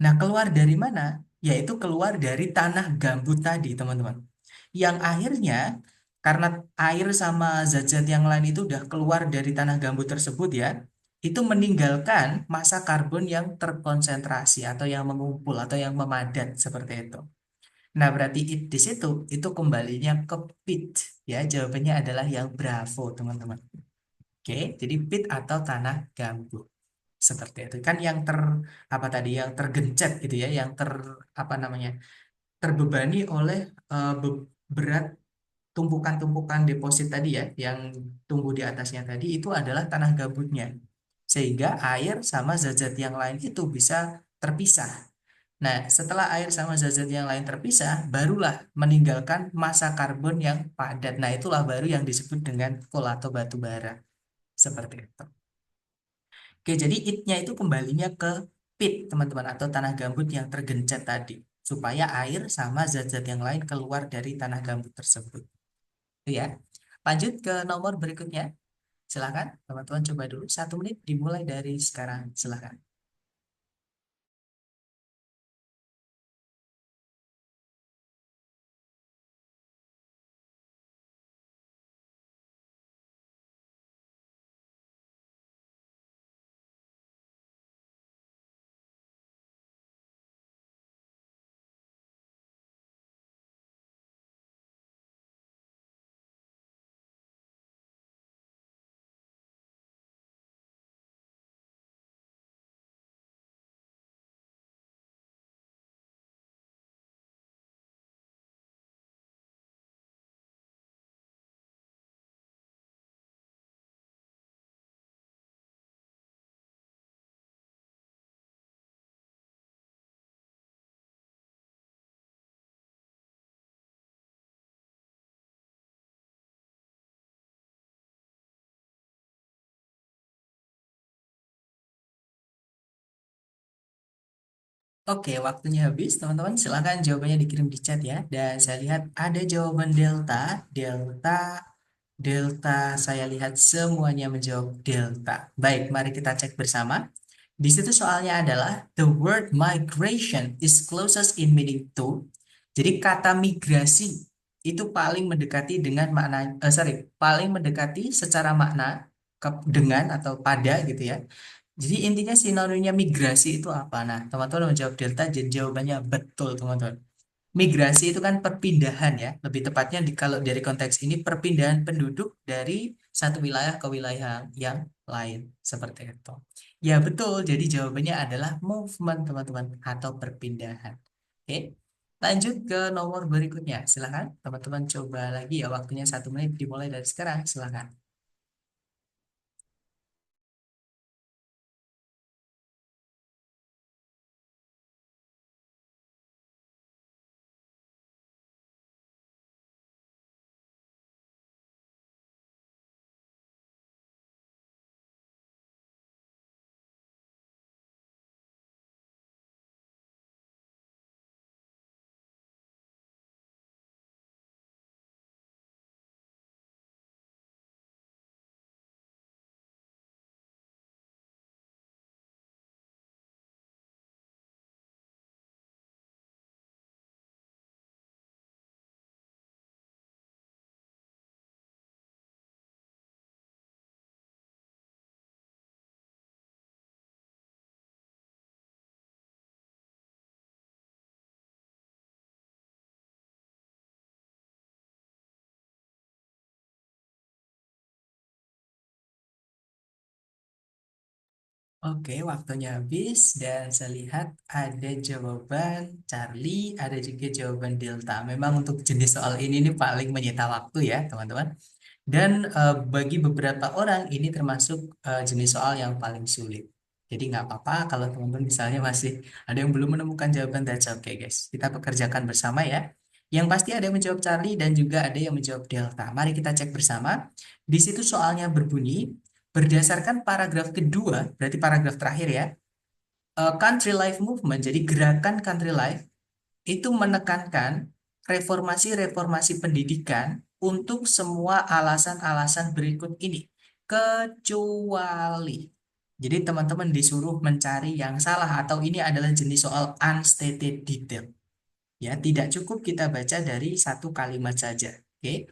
Nah, keluar dari mana? Yaitu keluar dari tanah gambut tadi, teman-teman. Yang akhirnya, karena air sama zat-zat yang lain itu udah keluar dari tanah gambut tersebut ya, itu meninggalkan massa karbon yang terkonsentrasi atau yang mengumpul atau yang memadat seperti itu. Nah, berarti di situ itu kembalinya ke pit ya. Jawabannya adalah yang Bravo, teman-teman. Oke, jadi pit atau tanah gambut seperti itu kan yang apa tadi yang tergencet gitu ya yang apa namanya terbebani oleh berat tumpukan-tumpukan deposit tadi ya yang tumbuh di atasnya tadi itu adalah tanah gambutnya sehingga air sama zat-zat yang lain itu bisa terpisah. Nah, setelah air sama zat-zat yang lain terpisah, barulah meninggalkan massa karbon yang padat. Nah, itulah baru yang disebut dengan coal atau batu bara. Seperti itu. Oke, jadi it-nya itu kembalinya ke pit, teman-teman, atau tanah gambut yang tergencet tadi. Supaya air sama zat-zat yang lain keluar dari tanah gambut tersebut. Itu ya. Lanjut ke nomor berikutnya. Silakan, teman-teman coba dulu. 1 menit dimulai dari sekarang. Silakan. Oke, waktunya habis, teman-teman. Silakan jawabannya dikirim di chat ya. Dan saya lihat ada jawaban delta, delta, delta. Saya lihat semuanya menjawab delta. Baik, mari kita cek bersama. Di situ soalnya adalah the word migration is closest in meaning to. Jadi kata migrasi itu paling mendekati dengan makna, paling mendekati secara makna dengan atau pada gitu ya. Jadi intinya sinonimnya migrasi itu apa? Nah, teman-teman menjawab delta, jadi jawabannya betul, teman-teman. Migrasi itu kan perpindahan ya. Lebih tepatnya kalau dari konteks ini perpindahan penduduk dari satu wilayah ke wilayah yang lain. Seperti itu. Ya betul, jadi jawabannya adalah movement, teman-teman, atau perpindahan. Oke, lanjut ke nomor berikutnya. Silakan, teman-teman coba lagi ya. Waktunya 1 menit dimulai dari sekarang. Silakan. Oke, waktunya habis dan saya lihat ada jawaban Charlie, ada juga jawaban Delta. Memang untuk jenis soal ini paling menyita waktu ya, teman-teman. Dan bagi beberapa orang ini termasuk jenis soal yang paling sulit. Jadi nggak apa-apa kalau teman-teman misalnya masih ada yang belum menemukan jawaban, that's okay guys. Kita pekerjakan bersama ya. Yang pasti ada yang menjawab Charlie dan juga ada yang menjawab Delta. Mari kita cek bersama. Di situ soalnya berbunyi, berdasarkan paragraf kedua, berarti paragraf terakhir ya, Country Life Movement, jadi gerakan Country Life itu menekankan reformasi-reformasi pendidikan untuk semua alasan-alasan berikut ini, kecuali. Jadi teman-teman disuruh mencari yang salah atau ini adalah jenis soal unstated detail. Ya, tidak cukup kita baca dari satu kalimat saja. Oke.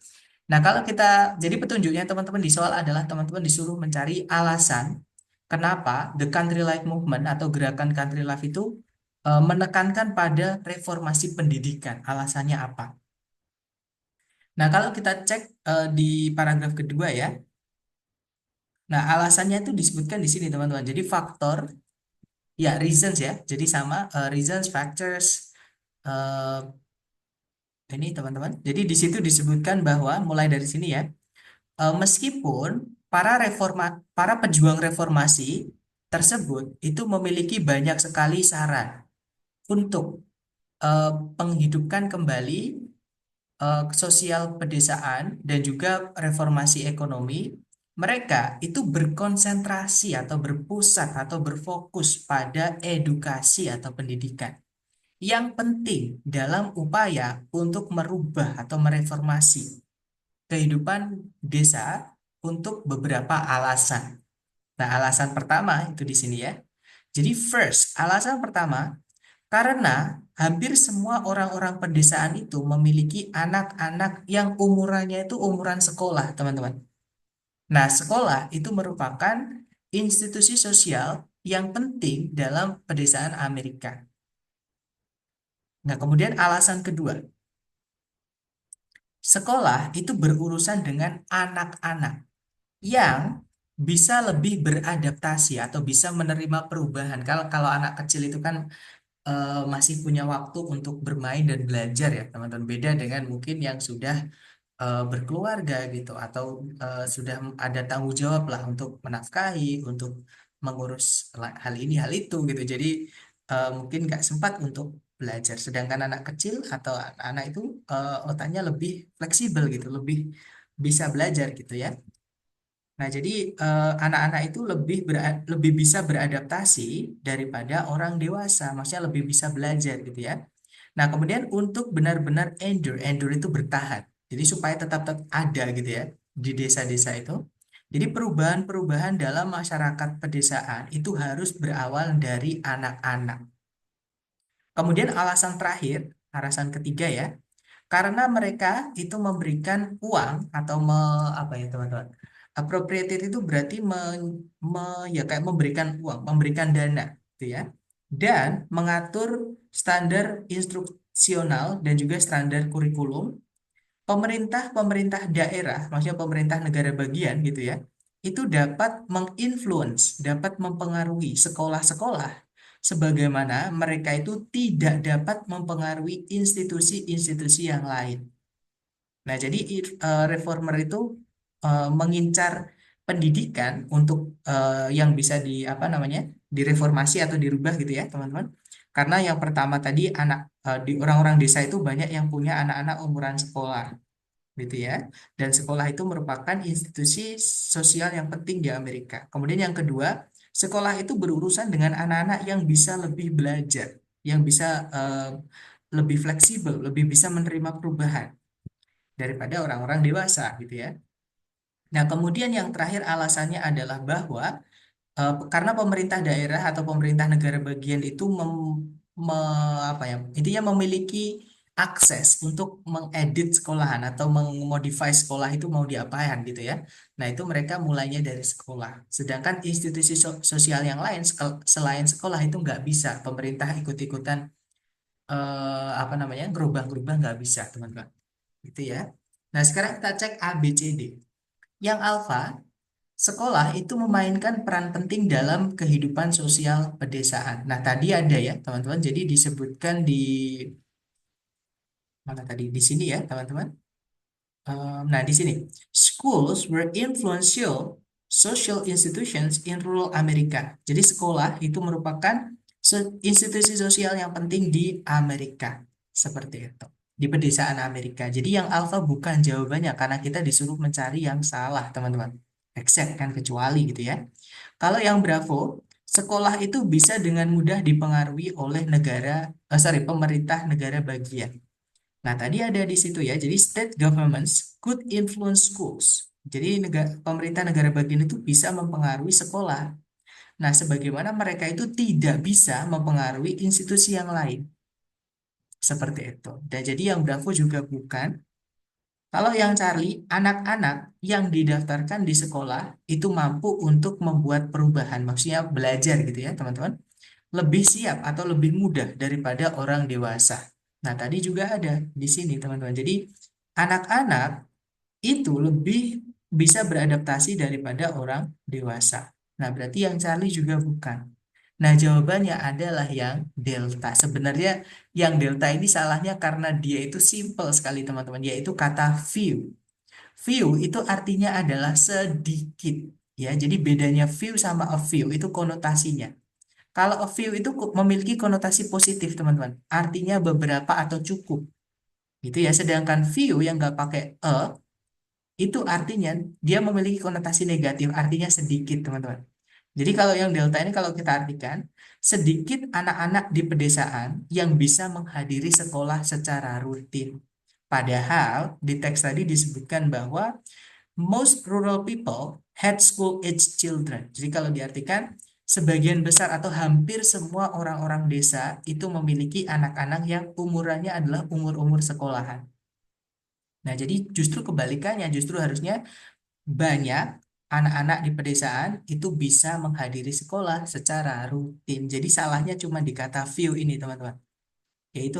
Nah, kalau kita jadi petunjuknya teman-teman di soal adalah teman-teman disuruh mencari alasan kenapa the country life movement atau gerakan country life itu menekankan pada reformasi pendidikan. Alasannya apa? Nah, kalau kita cek di paragraf kedua ya. Nah, alasannya itu disebutkan di sini teman-teman. Jadi faktor ya reasons ya. Jadi sama reasons, factors, eh, ini teman-teman. Jadi di situ disebutkan bahwa mulai dari sini ya, meskipun para pejuang reformasi tersebut itu memiliki banyak sekali saran untuk menghidupkan kembali sosial pedesaan dan juga reformasi ekonomi, mereka itu berkonsentrasi atau berpusat atau berfokus pada edukasi atau pendidikan yang penting dalam upaya untuk merubah atau mereformasi kehidupan desa untuk beberapa alasan. Nah, alasan pertama itu di sini ya. Jadi first, alasan pertama, karena hampir semua orang-orang pedesaan itu memiliki anak-anak yang umurannya itu umuran sekolah, teman-teman. Nah, sekolah itu merupakan institusi sosial yang penting dalam pedesaan Amerika. Nah, kemudian alasan kedua, sekolah itu berurusan dengan anak-anak yang bisa lebih beradaptasi atau bisa menerima perubahan. Kalau kalau anak kecil itu kan masih punya waktu untuk bermain dan belajar ya, teman-teman. Beda dengan mungkin yang sudah berkeluarga gitu atau sudah ada tanggung jawab lah untuk menafkahi, untuk mengurus hal ini hal itu gitu. Jadi mungkin nggak sempat untuk belajar. Sedangkan anak kecil atau anak itu otaknya lebih fleksibel gitu, lebih bisa belajar gitu ya. Nah, jadi anak-anak itu lebih bisa beradaptasi daripada orang dewasa, maksudnya lebih bisa belajar gitu ya. Nah, kemudian untuk benar-benar endure itu bertahan. Jadi supaya tetap ada gitu ya di desa-desa itu. Jadi perubahan-perubahan dalam masyarakat pedesaan itu harus berawal dari anak-anak. Kemudian alasan ketiga ya, karena mereka itu memberikan uang atau apa ya teman-teman? Appropriated itu berarti ya kayak memberikan uang, memberikan dana, gitu ya. Dan mengatur standar instruksional dan juga standar kurikulum. Pemerintah daerah, maksudnya pemerintah negara bagian gitu ya, itu dapat menginfluence, dapat mempengaruhi sekolah-sekolah sebagaimana mereka itu tidak dapat mempengaruhi institusi-institusi yang lain. Nah, jadi reformer itu mengincar pendidikan untuk yang bisa apa namanya direformasi atau dirubah gitu ya, teman-teman. Karena yang pertama tadi di orang-orang desa itu banyak yang punya anak-anak umuran sekolah gitu ya. Dan sekolah itu merupakan institusi sosial yang penting di Amerika. Kemudian yang kedua, sekolah itu berurusan dengan anak-anak yang bisa lebih belajar, yang bisa lebih fleksibel, lebih bisa menerima perubahan daripada orang-orang dewasa gitu ya. Nah, kemudian yang terakhir alasannya adalah bahwa karena pemerintah daerah atau pemerintah negara bagian itu apa ya, intinya memiliki akses untuk mengedit sekolahan atau memodify sekolah itu mau diapain gitu ya. Nah, itu mereka mulainya dari sekolah. Sedangkan institusi sosial yang lain selain sekolah itu nggak bisa. Pemerintah ikut-ikutan apa namanya, gerubah-gerubah nggak bisa, teman-teman. Gitu ya. Nah, sekarang kita cek A, B, C, D. Yang alfa, sekolah itu memainkan peran penting dalam kehidupan sosial pedesaan. Nah, tadi ada ya, teman-teman. Jadi disebutkan di mana tadi? Di sini ya, teman-teman. Nah, di sini. Schools were influential social institutions in rural America. Jadi sekolah itu merupakan institusi sosial yang penting di Amerika. Seperti itu. Di pedesaan Amerika. Jadi yang alfa bukan jawabannya karena kita disuruh mencari yang salah, teman-teman. Except kan kecuali gitu ya. Kalau yang Bravo, sekolah itu bisa dengan mudah dipengaruhi oleh pemerintah negara bagian. Nah, tadi ada di situ ya. Jadi state governments could influence schools. Jadi pemerintah negara bagian itu bisa mempengaruhi sekolah. Nah, sebagaimana mereka itu tidak bisa mempengaruhi institusi yang lain. Seperti itu. Dan jadi yang Bravo juga bukan. Kalau yang Charlie, anak-anak yang didaftarkan di sekolah itu mampu untuk membuat perubahan, maksudnya belajar gitu ya, teman-teman. Lebih siap atau lebih mudah daripada orang dewasa. Nah, tadi juga ada di sini, teman-teman. Jadi, anak-anak itu lebih bisa beradaptasi daripada orang dewasa. Nah, berarti yang Charlie juga bukan. Nah, jawabannya adalah yang delta. Sebenarnya yang delta ini salahnya karena dia itu simple sekali, teman-teman, yaitu kata few. Few itu artinya adalah sedikit. Ya, jadi bedanya few sama a few itu konotasinya. Kalau a few itu memiliki konotasi positif, teman-teman. Artinya beberapa atau cukup. Gitu ya. Sedangkan few yang nggak pakai itu artinya dia memiliki konotasi negatif, artinya sedikit, teman-teman. Jadi kalau yang delta ini kalau kita artikan, sedikit anak-anak di pedesaan yang bisa menghadiri sekolah secara rutin. Padahal di teks tadi disebutkan bahwa most rural people had school-age children. Jadi kalau diartikan, sebagian besar atau hampir semua orang-orang desa itu memiliki anak-anak yang umurannya adalah umur-umur sekolahan. Nah, jadi justru kebalikannya, justru harusnya banyak anak-anak di pedesaan itu bisa menghadiri sekolah secara rutin. Jadi salahnya cuma di kata few ini, teman-teman. Yaitu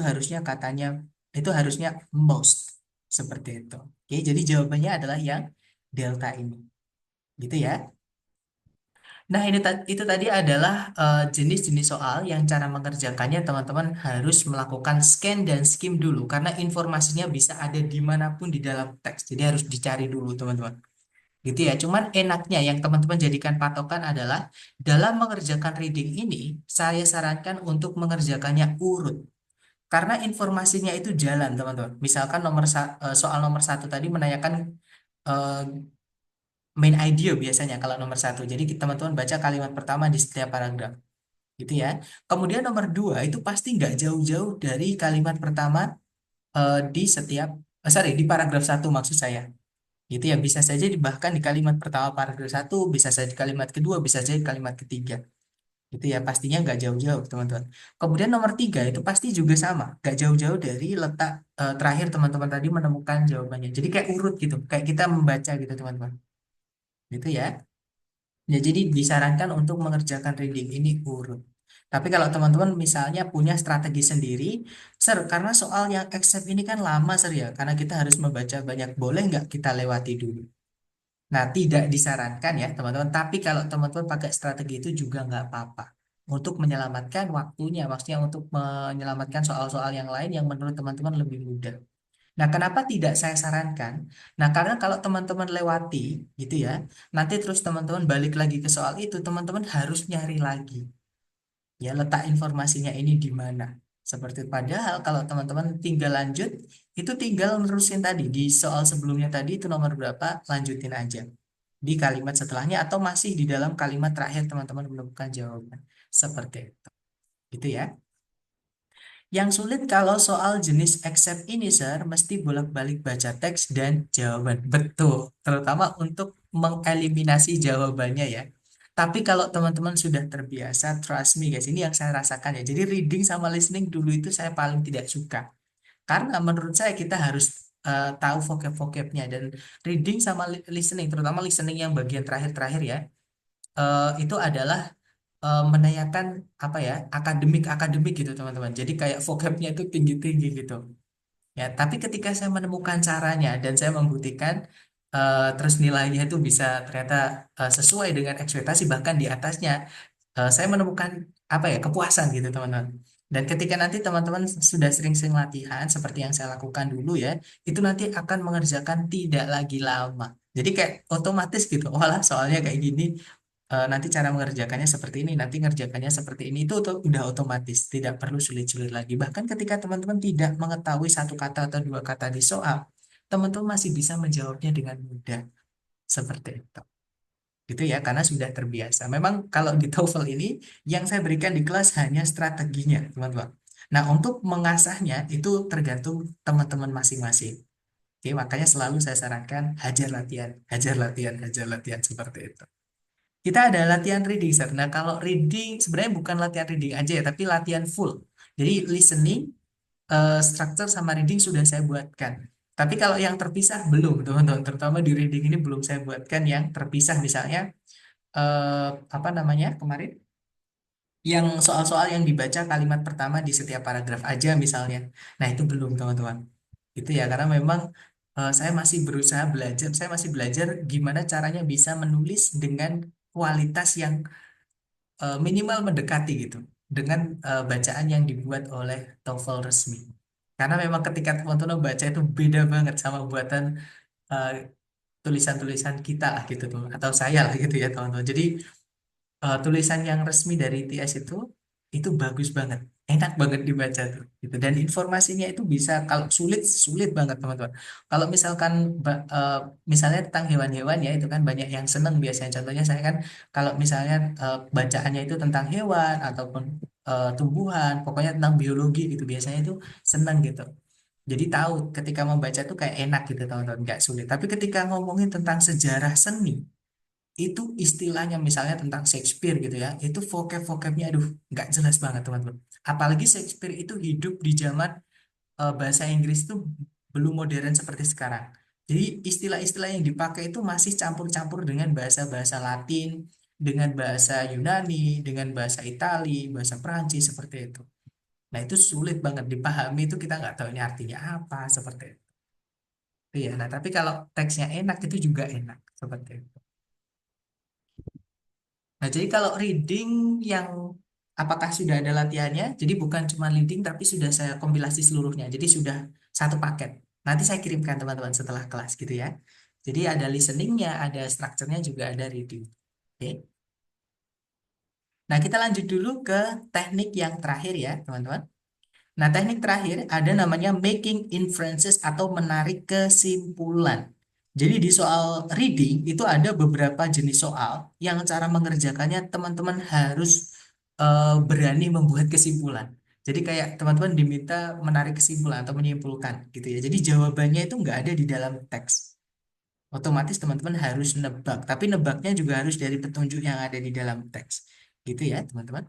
itu harusnya most. Seperti itu. Oke, jadi jawabannya adalah yang delta ini. Gitu ya. Nah, itu tadi adalah jenis-jenis soal yang cara mengerjakannya teman-teman harus melakukan scan dan skim dulu karena informasinya bisa ada dimanapun di dalam teks. Jadi harus dicari dulu teman-teman. Gitu ya. Cuman enaknya yang teman-teman jadikan patokan adalah dalam mengerjakan reading ini, saya sarankan untuk mengerjakannya urut. Karena informasinya itu jalan, teman-teman. Misalkan soal nomor satu tadi menanyakan eh, main idea biasanya kalau nomor satu. Jadi teman-teman baca kalimat pertama di setiap paragraf, gitu ya. Kemudian nomor dua itu pasti nggak jauh-jauh dari kalimat pertama di setiap, sorry, di paragraf satu maksud saya. Gitu ya, bisa saja bahkan di kalimat pertama paragraf satu, bisa saja di kalimat kedua, bisa saja di kalimat ketiga. Gitu ya, pastinya nggak jauh-jauh, teman-teman. Kemudian nomor tiga itu pasti juga sama, nggak jauh-jauh dari letak terakhir teman-teman tadi menemukan jawabannya. Jadi kayak urut gitu, kayak kita membaca gitu, teman-teman. Gitu ya. Ya, jadi disarankan untuk mengerjakan reading ini urut. Tapi kalau teman-teman misalnya punya strategi sendiri, Sir, karena soal yang accept ini kan lama, Sir ya, karena kita harus membaca banyak, boleh nggak kita lewati dulu? Nah, tidak disarankan ya, teman-teman. Tapi kalau teman-teman pakai strategi itu juga nggak apa-apa. Untuk menyelamatkan waktunya, maksudnya untuk menyelamatkan soal-soal yang lain yang menurut teman-teman lebih mudah. Nah, kenapa tidak saya sarankan? Nah, karena kalau teman-teman lewati, gitu ya, nanti terus teman-teman balik lagi ke soal itu, teman-teman harus nyari lagi. Ya, letak informasinya ini di mana. Seperti padahal kalau teman-teman tinggal lanjut, itu tinggal nerusin tadi. Di soal sebelumnya tadi itu nomor berapa, lanjutin aja. Di kalimat setelahnya atau masih di dalam kalimat terakhir teman-teman menemukan jawaban. Seperti itu. Gitu ya. Yang sulit kalau soal jenis accept ini, Sir, mesti bolak-balik baca teks dan jawaban. Betul, terutama untuk mengeliminasi jawabannya ya. Tapi kalau teman-teman sudah terbiasa, trust me guys, ini yang saya rasakan ya. Jadi reading sama listening dulu itu saya paling tidak suka. Karena menurut saya kita harus tahu vocab-vocabnya dan reading sama listening, terutama listening yang bagian terakhir-terakhir ya, itu adalah menanyakan apa ya, akademik gitu teman-teman. Jadi kayak vocabnya itu tinggi-tinggi gitu. Ya, tapi ketika saya menemukan caranya dan saya membuktikan terus nilainya itu bisa ternyata sesuai dengan ekspektasi bahkan di atasnya, saya menemukan apa ya, kepuasan gitu teman-teman. Dan ketika nanti teman-teman sudah sering-sering latihan seperti yang saya lakukan dulu ya, itu nanti akan mengerjakan tidak lagi lama. Jadi kayak otomatis gitu. Walah, soalnya kayak gini, nanti cara mengerjakannya seperti ini, nanti ngerjakannya seperti ini, itu udah otomatis, tidak perlu sulit-sulit lagi. Bahkan ketika teman-teman tidak mengetahui satu kata atau dua kata di soal, teman-teman masih bisa menjawabnya dengan mudah, seperti itu. Gitu ya, karena sudah terbiasa. Memang kalau di TOEFL ini, yang saya berikan di kelas hanya strateginya, teman-teman. Nah, untuk mengasahnya itu tergantung teman-teman masing-masing. Oke, makanya selalu saya sarankan hajar latihan, hajar latihan, hajar latihan seperti itu. Kita ada latihan reading, Sir. Nah, kalau reading sebenarnya bukan latihan reading aja ya, tapi latihan full. Jadi listening, structure sama reading sudah saya buatkan. Tapi kalau yang terpisah belum, teman-teman. Terutama di reading ini belum saya buatkan yang terpisah. Misalnya apa namanya kemarin? Yang soal-soal yang dibaca kalimat pertama di setiap paragraf aja misalnya. Nah, itu belum, teman-teman. Itu ya, karena memang saya masih berusaha belajar, saya masih belajar gimana caranya bisa menulis dengan kualitas yang minimal mendekati gitu dengan bacaan yang dibuat oleh TOEFL resmi. Karena memang ketika teman-teman baca itu beda banget sama buatan eh, tulisan-tulisan kita lah gitu tuh, atau saya lah gitu ya teman-teman. Jadi tulisan yang resmi dari ITS itu bagus banget, enak banget dibaca tuh gitu. Dan informasinya itu bisa, kalau sulit sulit banget teman-teman. Kalau misalkan misalnya tentang hewan-hewan ya, itu kan banyak yang seneng biasanya. Contohnya saya kan kalau misalnya bacaannya itu tentang hewan ataupun tumbuhan, pokoknya tentang biologi gitu, biasanya itu seneng gitu. Jadi tahu ketika membaca tuh kayak enak gitu teman-teman, nggak sulit. Tapi ketika ngomongin tentang sejarah seni, itu istilahnya misalnya tentang Shakespeare gitu ya, itu vocab-vocabnya aduh nggak jelas banget teman-teman. Apalagi Shakespeare itu hidup di zaman bahasa Inggris itu belum modern seperti sekarang. Jadi istilah-istilah yang dipakai itu masih campur-campur dengan bahasa-bahasa Latin, dengan bahasa Yunani, dengan bahasa Itali, bahasa Perancis seperti itu. Nah, itu sulit banget dipahami, itu kita nggak tahu ini artinya apa seperti itu. Iya, nah tapi kalau teksnya enak itu juga enak seperti itu. Nah, jadi kalau reading yang apakah sudah ada latihannya? Jadi bukan cuma reading tapi sudah saya kompilasi seluruhnya. Jadi sudah satu paket. Nanti saya kirimkan teman-teman setelah kelas gitu ya. Jadi ada listeningnya, ada strukturnya, juga ada reading. Oke. Nah, kita lanjut dulu ke teknik yang terakhir ya, teman-teman. Nah, teknik terakhir ada namanya making inferences atau menarik kesimpulan. Jadi di soal reading itu ada beberapa jenis soal yang cara mengerjakannya teman-teman harus berani membuat kesimpulan. Jadi kayak teman-teman diminta menarik kesimpulan atau menyimpulkan gitu ya. Jadi jawabannya itu nggak ada di dalam teks. Otomatis teman-teman harus nebak, tapi nebaknya juga harus dari petunjuk yang ada di dalam teks. Gitu ya, teman-teman.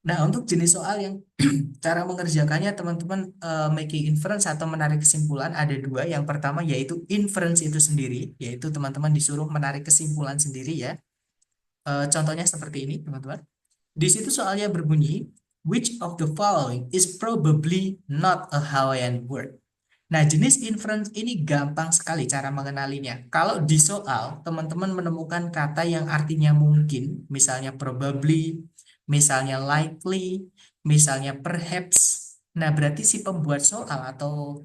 Nah, untuk jenis soal yang cara mengerjakannya teman-teman making inference atau menarik kesimpulan ada dua. Yang pertama yaitu inference itu sendiri, yaitu teman-teman disuruh menarik kesimpulan sendiri ya. Contohnya seperti ini, teman-teman. Di situ soalnya berbunyi, which of the following is probably not a Hawaiian word? Nah, jenis inference ini gampang sekali cara mengenalinya. Kalau di soal, teman-teman menemukan kata yang artinya mungkin, misalnya probably, misalnya likely, misalnya perhaps. Nah, berarti si pembuat soal atau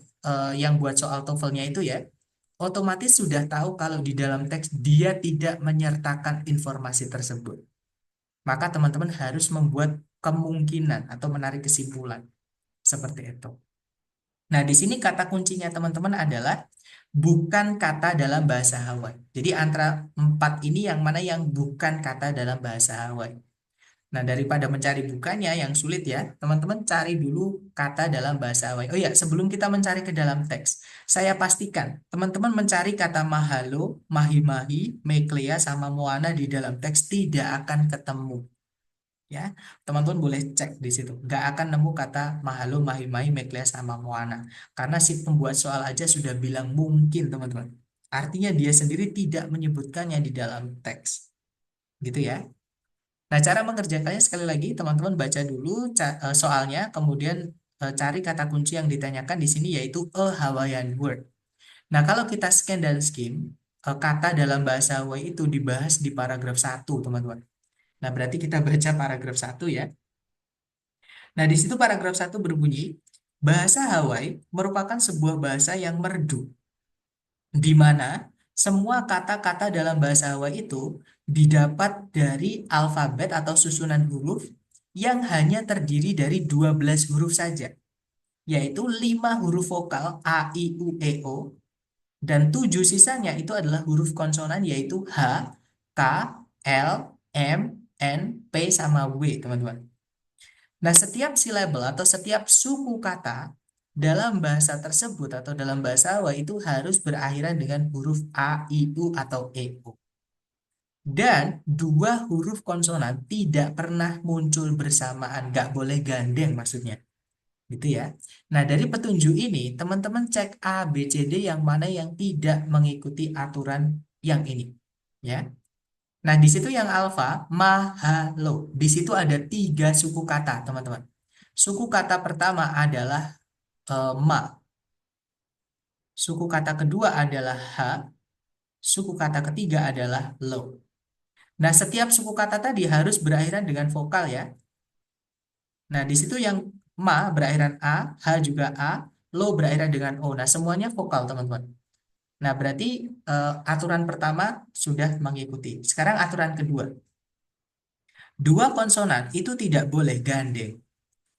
yang buat soal TOEFL-nya itu ya, otomatis sudah tahu kalau di dalam teks dia tidak menyertakan informasi tersebut. Maka teman-teman harus membuat kemungkinan atau menarik kesimpulan seperti itu. Nah, di sini kata kuncinya teman-teman adalah bukan kata dalam bahasa Hawaii. Jadi antara empat ini yang mana yang bukan kata dalam bahasa Hawaii. Nah, daripada mencari bukannya yang sulit ya, teman-teman cari dulu kata dalam bahasa Hawaii. Oh ya, sebelum kita mencari ke dalam teks, saya pastikan teman-teman mencari kata mahalo, mahi-mahi, meklea, sama moana di dalam teks tidak akan ketemu. Ya, teman-teman boleh cek di situ. Nggak akan nemu kata mahalo, mahi-mahi, meklea, sama moana. Karena si pembuat soal aja sudah bilang mungkin, teman-teman. Artinya dia sendiri tidak menyebutkannya di dalam teks. Gitu ya. Nah, cara mengerjakannya sekali lagi teman-teman baca dulu soalnya, kemudian cari kata kunci yang ditanyakan di sini yaitu a Hawaiian word. Nah, kalau kita scan dan skim, kata dalam bahasa Hawaii itu dibahas di paragraf 1, teman-teman. Nah, berarti kita baca paragraf 1 ya. Nah, di situ paragraf 1 berbunyi, bahasa Hawaii merupakan sebuah bahasa yang merdu, di mana semua kata-kata dalam bahasa Hawaii itu didapat dari alfabet atau susunan huruf yang hanya terdiri dari 12 huruf saja, yaitu 5 huruf vokal A, I, U, E, O, dan 7 sisanya itu adalah huruf konsonan yaitu H, K, L, M, N, P, sama W, teman-teman. Nah, setiap silabel atau setiap suku kata dalam bahasa tersebut atau dalam bahasa Hawaii itu harus berakhiran dengan huruf A, I, U, atau E, O. Dan dua huruf konsonan tidak pernah muncul bersamaan, nggak boleh gandeng maksudnya. Gitu ya. Nah, dari petunjuk ini, teman-teman cek A, B, C, D yang mana yang tidak mengikuti aturan yang ini. Ya. Nah, di situ yang alfa, mahalo. Di situ ada 3 suku kata, teman-teman. Suku kata pertama adalah ma. Suku kata kedua adalah ha. Suku kata ketiga adalah lo. Nah, setiap suku kata tadi harus berakhiran dengan vokal ya. Nah, di situ yang ma berakhiran a, ha juga a, lo berakhiran dengan o. Nah, semuanya vokal, teman-teman. Nah, berarti aturan pertama sudah mengikuti. Sekarang aturan kedua. Dua konsonan itu tidak boleh gandeng.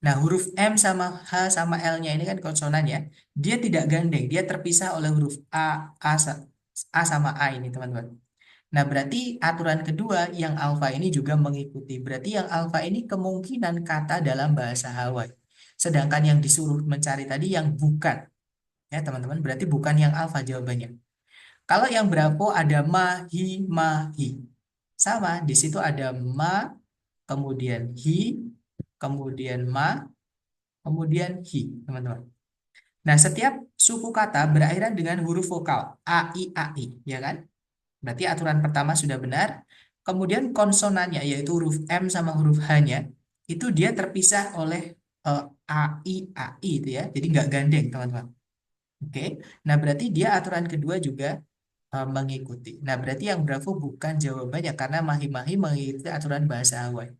Nah, huruf M sama H sama L-nya ini kan konsonan ya. Dia tidak gandeng, dia terpisah oleh huruf A sama A ini, teman-teman. Nah, berarti aturan kedua yang alfa ini juga mengikuti. Berarti yang alfa ini kemungkinan kata dalam bahasa Hawaii. Sedangkan yang disuruh mencari tadi yang bukan. Ya, teman-teman, berarti bukan yang alfa jawabannya. Kalau yang Bravo ada mahi, mahi. Sama, di situ ada ma, kemudian hi, kemudian ma, kemudian hi, teman-teman. Nah, setiap suku kata berakhiran dengan huruf vokal a, i, a, i, ya kan? Berarti aturan pertama sudah benar. Kemudian konsonannya yaitu huruf M sama huruf H-nya itu dia terpisah oleh A, I, A, I itu ya. Jadi nggak gandeng, teman-teman. Oke. Nah, berarti dia aturan kedua juga mengikuti. Nah, berarti yang Bravo bukan jawabannya karena mahi-mahi mengikuti aturan bahasa Hawaii.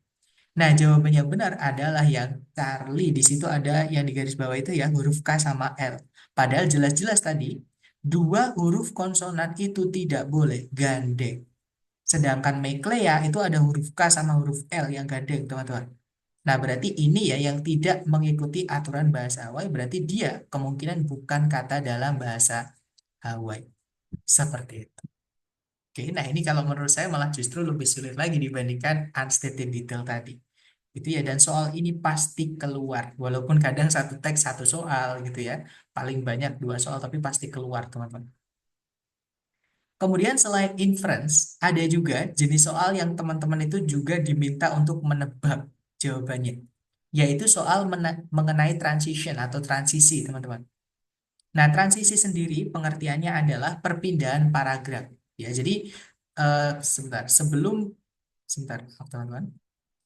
Nah, jawaban yang benar adalah yang Charlie. Di situ ada yang di garis bawah itu ya, huruf K sama L. Padahal jelas-jelas tadi, dua huruf konsonan itu tidak boleh gandeng. Sedangkan Meklea itu ada huruf K sama huruf L yang gandeng, teman-teman. Nah, berarti ini ya yang tidak mengikuti aturan bahasa Hawaii, berarti dia kemungkinan bukan kata dalam bahasa Hawaii. Seperti itu. Oke, nah ini kalau menurut saya malah justru lebih sulit lagi dibandingkan unstated detail tadi. Gitu ya, dan soal ini pasti keluar. Walaupun kadang satu teks satu soal gitu ya. Paling banyak dua soal tapi pasti keluar teman-teman. Kemudian selain inference, ada juga jenis soal yang teman-teman itu juga diminta untuk menebak jawabannya. Yaitu soal mengenai transition atau transisi teman-teman. Nah, transisi sendiri pengertiannya adalah perpindahan paragraf. Ya, jadi sebentar, sebentar, teman-teman.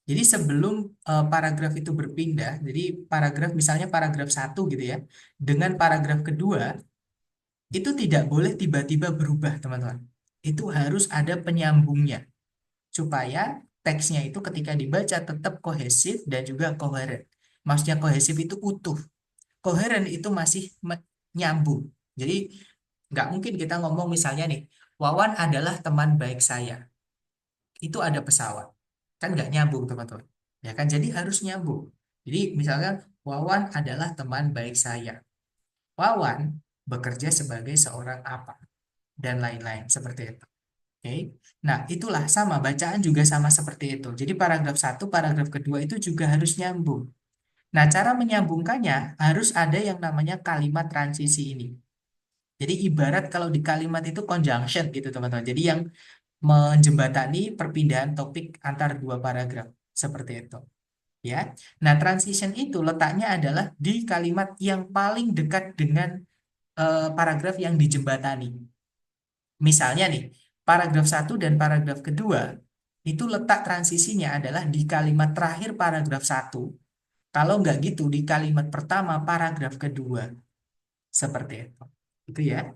Jadi sebelum paragraf itu berpindah, jadi paragraf misalnya paragraf satu gitu ya, dengan paragraf kedua itu tidak boleh tiba-tiba berubah, teman-teman. Itu harus ada penyambungnya supaya teksnya itu ketika dibaca tetap kohesif dan juga koheren. Maksudnya kohesif itu utuh, koheren itu masih nyambung. Jadi nggak mungkin kita ngomong misalnya nih, Wawan adalah teman baik saya. Itu ada pesawat. Kan nggak nyambung, teman-teman. Ya kan, jadi harus nyambung. Jadi misalkan Wawan adalah teman baik saya. Wawan bekerja sebagai seorang apa dan lain-lain seperti itu. Oke. Nah, itulah sama bacaan juga sama seperti itu. Jadi paragraf satu, paragraf kedua itu juga harus nyambung. Nah, cara menyambungkannya harus ada yang namanya kalimat transisi ini. Jadi ibarat kalau di kalimat itu conjunction gitu teman-teman. Jadi yang menjembatani perpindahan topik antar dua paragraf seperti itu. Ya. Nah, transition itu letaknya adalah di kalimat yang paling dekat dengan paragraf yang dijembatani. Misalnya nih, paragraf satu dan paragraf kedua itu letak transisinya adalah di kalimat terakhir paragraf satu. Kalau nggak gitu di kalimat pertama paragraf kedua. Seperti itu. Itu ya.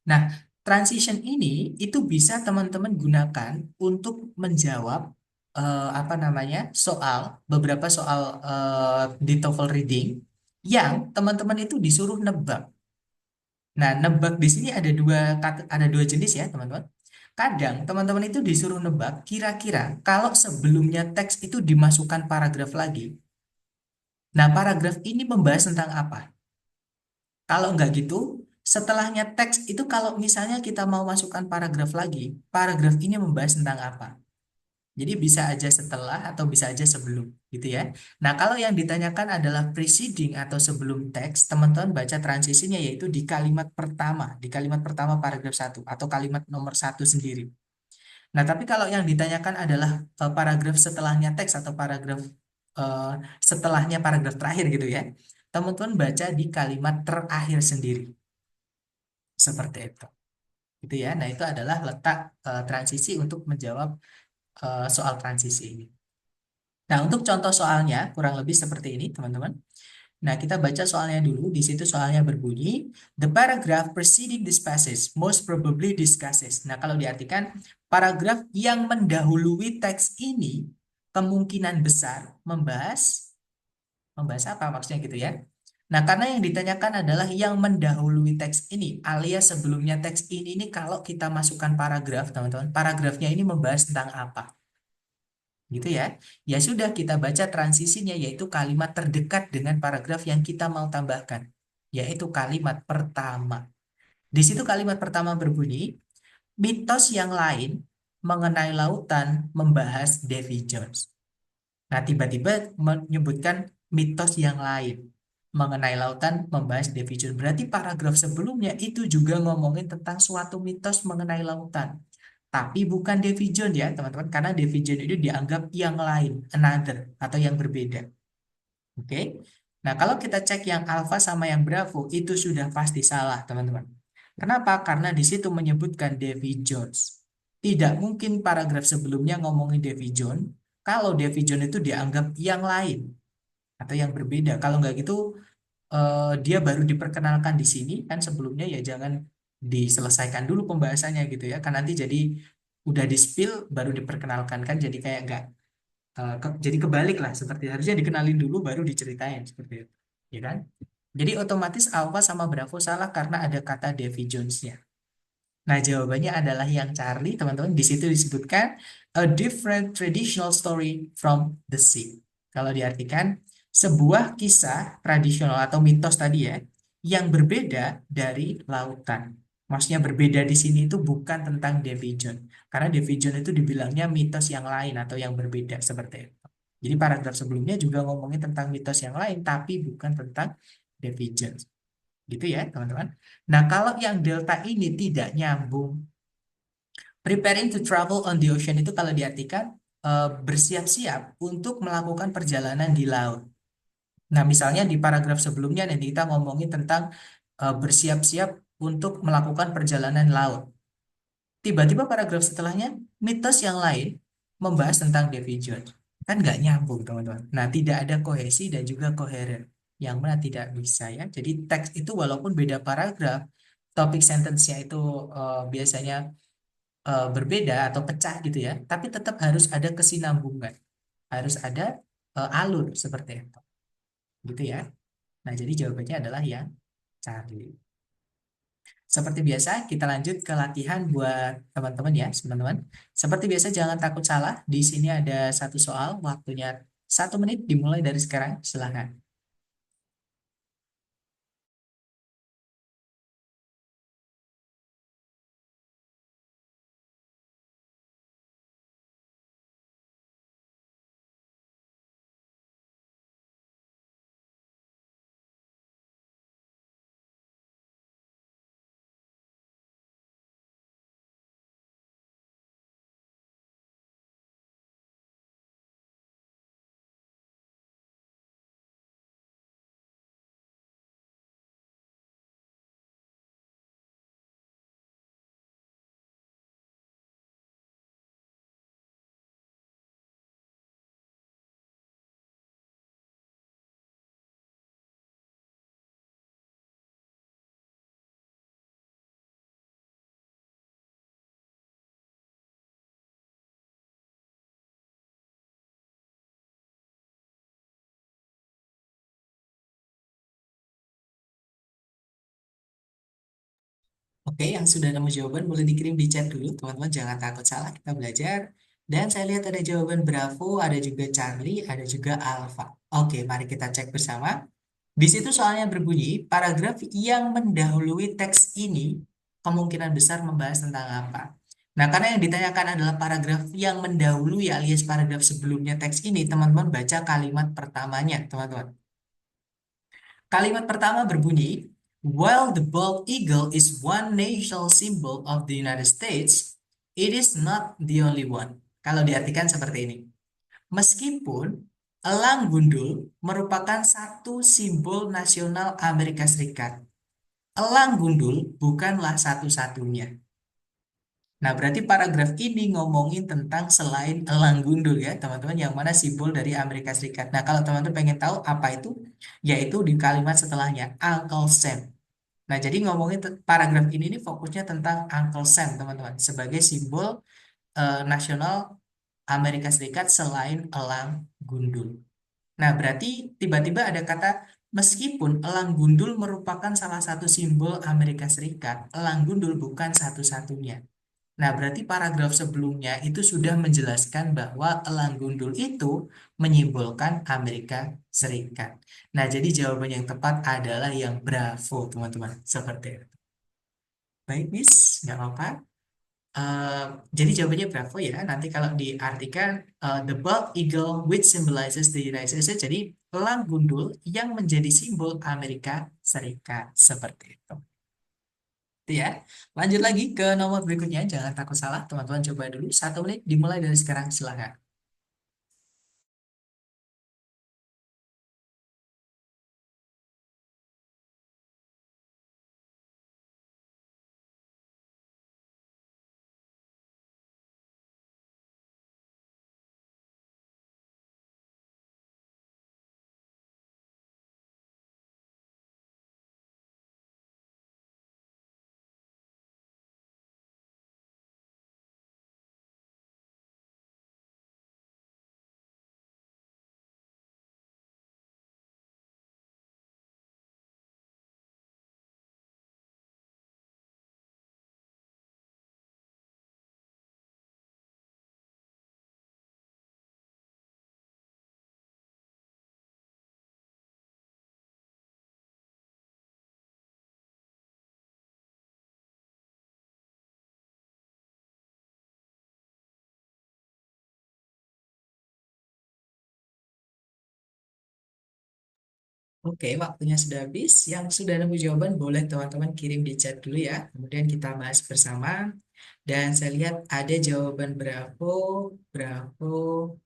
Nah, transition ini itu bisa teman-teman gunakan untuk menjawab apa namanya soal beberapa soal di TOEFL reading yang teman-teman itu disuruh nebak. Nah, nebak di sini ada dua jenis ya, teman-teman. Kadang teman-teman itu disuruh nebak kira-kira kalau sebelumnya teks itu dimasukkan paragraf lagi. Nah, paragraf ini membahas tentang apa? Kalau nggak gitu, setelahnya teks itu kalau misalnya kita mau masukkan paragraf lagi, paragraf ini membahas tentang apa? Jadi bisa aja setelah atau bisa aja sebelum, gitu ya. Nah, kalau yang ditanyakan adalah preceding atau sebelum teks, teman-teman baca transisinya yaitu di kalimat pertama paragraf satu atau kalimat nomor satu sendiri. Nah, tapi kalau yang ditanyakan adalah paragraf setelahnya teks atau paragraf eh, setelahnya paragraf terakhir gitu ya, teman-teman baca di kalimat terakhir sendiri. Seperti itu. Gitu ya. Nah, itu adalah letak transisi untuk menjawab soal transisi ini. Nah, untuk contoh soalnya kurang lebih seperti ini, teman-teman. Nah, kita baca soalnya dulu. Di situ soalnya berbunyi, the paragraph preceding this passage most probably discusses. Nah, kalau diartikan, paragraf yang mendahului teks ini kemungkinan besar membahas apa maksudnya gitu ya. Nah, karena yang ditanyakan adalah yang mendahului teks ini, alias sebelumnya teks ini kalau kita masukkan paragraf, teman-teman, paragrafnya ini membahas tentang apa? Gitu ya. Ya sudah, kita baca transisinya, yaitu kalimat terdekat dengan paragraf yang kita mau tambahkan, yaitu kalimat pertama. Di situ kalimat pertama berbunyi, mitos yang lain mengenai lautan membahas Davy Jones. Nah, tiba-tiba menyebutkan mitos yang lain mengenai lautan membahas Davy Jones. Berarti paragraf sebelumnya itu juga ngomongin tentang suatu mitos mengenai lautan. Tapi bukan Davy Jones ya, teman-teman. Karena Davy Jones itu dianggap yang lain, another, atau yang berbeda. Oke? Nah, kalau kita cek yang alfa sama yang bravo, itu sudah pasti salah, teman-teman. Kenapa? Karena di situ menyebutkan Davy Jones. Tidak mungkin paragraf sebelumnya ngomongin Davy Jones, kalau Davy Jones itu dianggap yang lain atau yang berbeda. Kalau nggak gitu, dia baru diperkenalkan di sini, kan sebelumnya ya jangan diselesaikan dulu pembahasannya gitu ya. Kan nanti jadi udah di-spill baru diperkenalkan kan jadi kayak nggak jadi kebalik lah seperti harusnya dikenalin dulu baru diceritain seperti itu. Ya kan? Jadi otomatis Alpha sama Bravo salah karena ada kata Davy Jones-nya. Nah, jawabannya adalah yang Charlie, teman-teman. Di situ disebutkan a different traditional story from the sea. Kalau diartikan sebuah kisah tradisional atau mitos tadi ya, yang berbeda dari lautan. Maksudnya berbeda di sini itu bukan tentang Davy Jones. Karena Davy Jones itu dibilangnya mitos yang lain atau yang berbeda seperti itu. Jadi paragraf sebelumnya juga ngomongin tentang mitos yang lain, tapi bukan tentang Davy Jones. Gitu ya, teman-teman. Nah, kalau yang delta ini tidak nyambung, preparing to travel on the ocean itu kalau diartikan bersiap-siap untuk melakukan perjalanan di laut. Nah, misalnya di paragraf sebelumnya nanti kita ngomongin tentang bersiap-siap untuk melakukan perjalanan laut. Tiba-tiba paragraf setelahnya, mitos yang lain membahas tentang Davy Jones. Kan nggak nyambung, teman-teman. Nah, tidak ada kohesi dan juga koheren. Yang mana tidak bisa ya. Jadi teks itu walaupun beda paragraf, topik sentence-nya itu biasanya berbeda atau pecah gitu ya, tapi tetap harus ada kesinambungan. Harus ada alur seperti itu. Gitu ya. Nah, jadi jawabannya adalah yang Charlie. Seperti biasa, kita lanjut ke latihan buat teman-teman ya, teman-teman. Seperti biasa, jangan takut salah. Di sini ada satu soal, waktunya 1 menit dimulai dari sekarang. Silakan. Oke, yang sudah nemu jawaban boleh dikirim di chat dulu, teman-teman. Jangan takut salah, kita belajar. Dan saya lihat ada jawaban Bravo, ada juga Charlie, ada juga Alpha. Oke, mari kita cek bersama. Di situ soalnya berbunyi, paragraf yang mendahului teks ini kemungkinan besar membahas tentang apa. Nah, karena yang ditanyakan adalah paragraf yang mendahului alias paragraf sebelumnya teks ini, teman-teman baca kalimat pertamanya, teman-teman. Kalimat pertama berbunyi, while the bald eagle is one national symbol of the United States, it is not the only one. Kalau diartikan seperti ini. Meskipun elang gundul merupakan satu simbol nasional Amerika Serikat, elang gundul bukanlah satu-satunya. Nah, berarti paragraf ini ngomongin tentang selain elang gundul ya, teman-teman, yang mana simbol dari Amerika Serikat. Nah, kalau teman-teman pengen tahu apa itu, yaitu di kalimat setelahnya, Uncle Sam. Nah, jadi ngomongin paragraf ini nih fokusnya tentang Uncle Sam, teman-teman, sebagai simbol nasional Amerika Serikat selain elang gundul. Nah, berarti tiba-tiba ada kata meskipun elang gundul merupakan salah satu simbol Amerika Serikat, elang gundul bukan satu-satunya. Nah, berarti paragraf sebelumnya itu sudah menjelaskan bahwa elang gundul itu menyimbolkan Amerika Serikat. Nah, jadi jawaban yang tepat adalah yang Bravo, teman-teman. Seperti itu. Baik, Miss, nggak apa-apa. Eh, jadi jawabannya Bravo ya. Nanti kalau diartikan the bald eagle which symbolizes the United States. Jadi elang gundul yang menjadi simbol Amerika Serikat. Seperti itu. Itu ya. Lanjut lagi ke nomor berikutnya. Jangan takut salah, teman-teman coba dulu. 1 menit dimulai dari sekarang. Silakan. Oke, waktunya sudah habis. Yang sudah nemu jawaban boleh teman-teman kirim di chat dulu ya. Kemudian kita bahas bersama. Dan saya lihat ada jawaban Bravo, Bravo,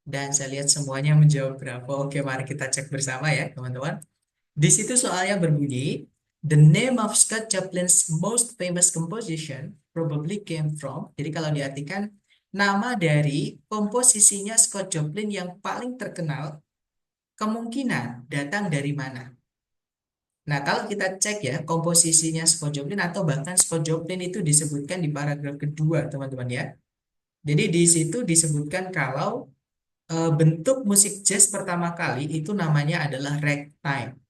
dan saya lihat semuanya menjawab Bravo. Oke, mari kita cek bersama ya, teman-teman. Di situ soalnya berbunyi, the name of Scott Joplin's most famous composition probably came from. Jadi kalau diartikan, nama dari komposisinya Scott Joplin yang paling terkenal kemungkinan datang dari mana? Nah, kalau kita cek ya, komposisinya Scott Joplin atau bahkan Scott Joplin itu disebutkan di paragraf kedua, teman-teman ya. Jadi di situ disebutkan kalau bentuk musik jazz pertama kali itu namanya adalah ragtime,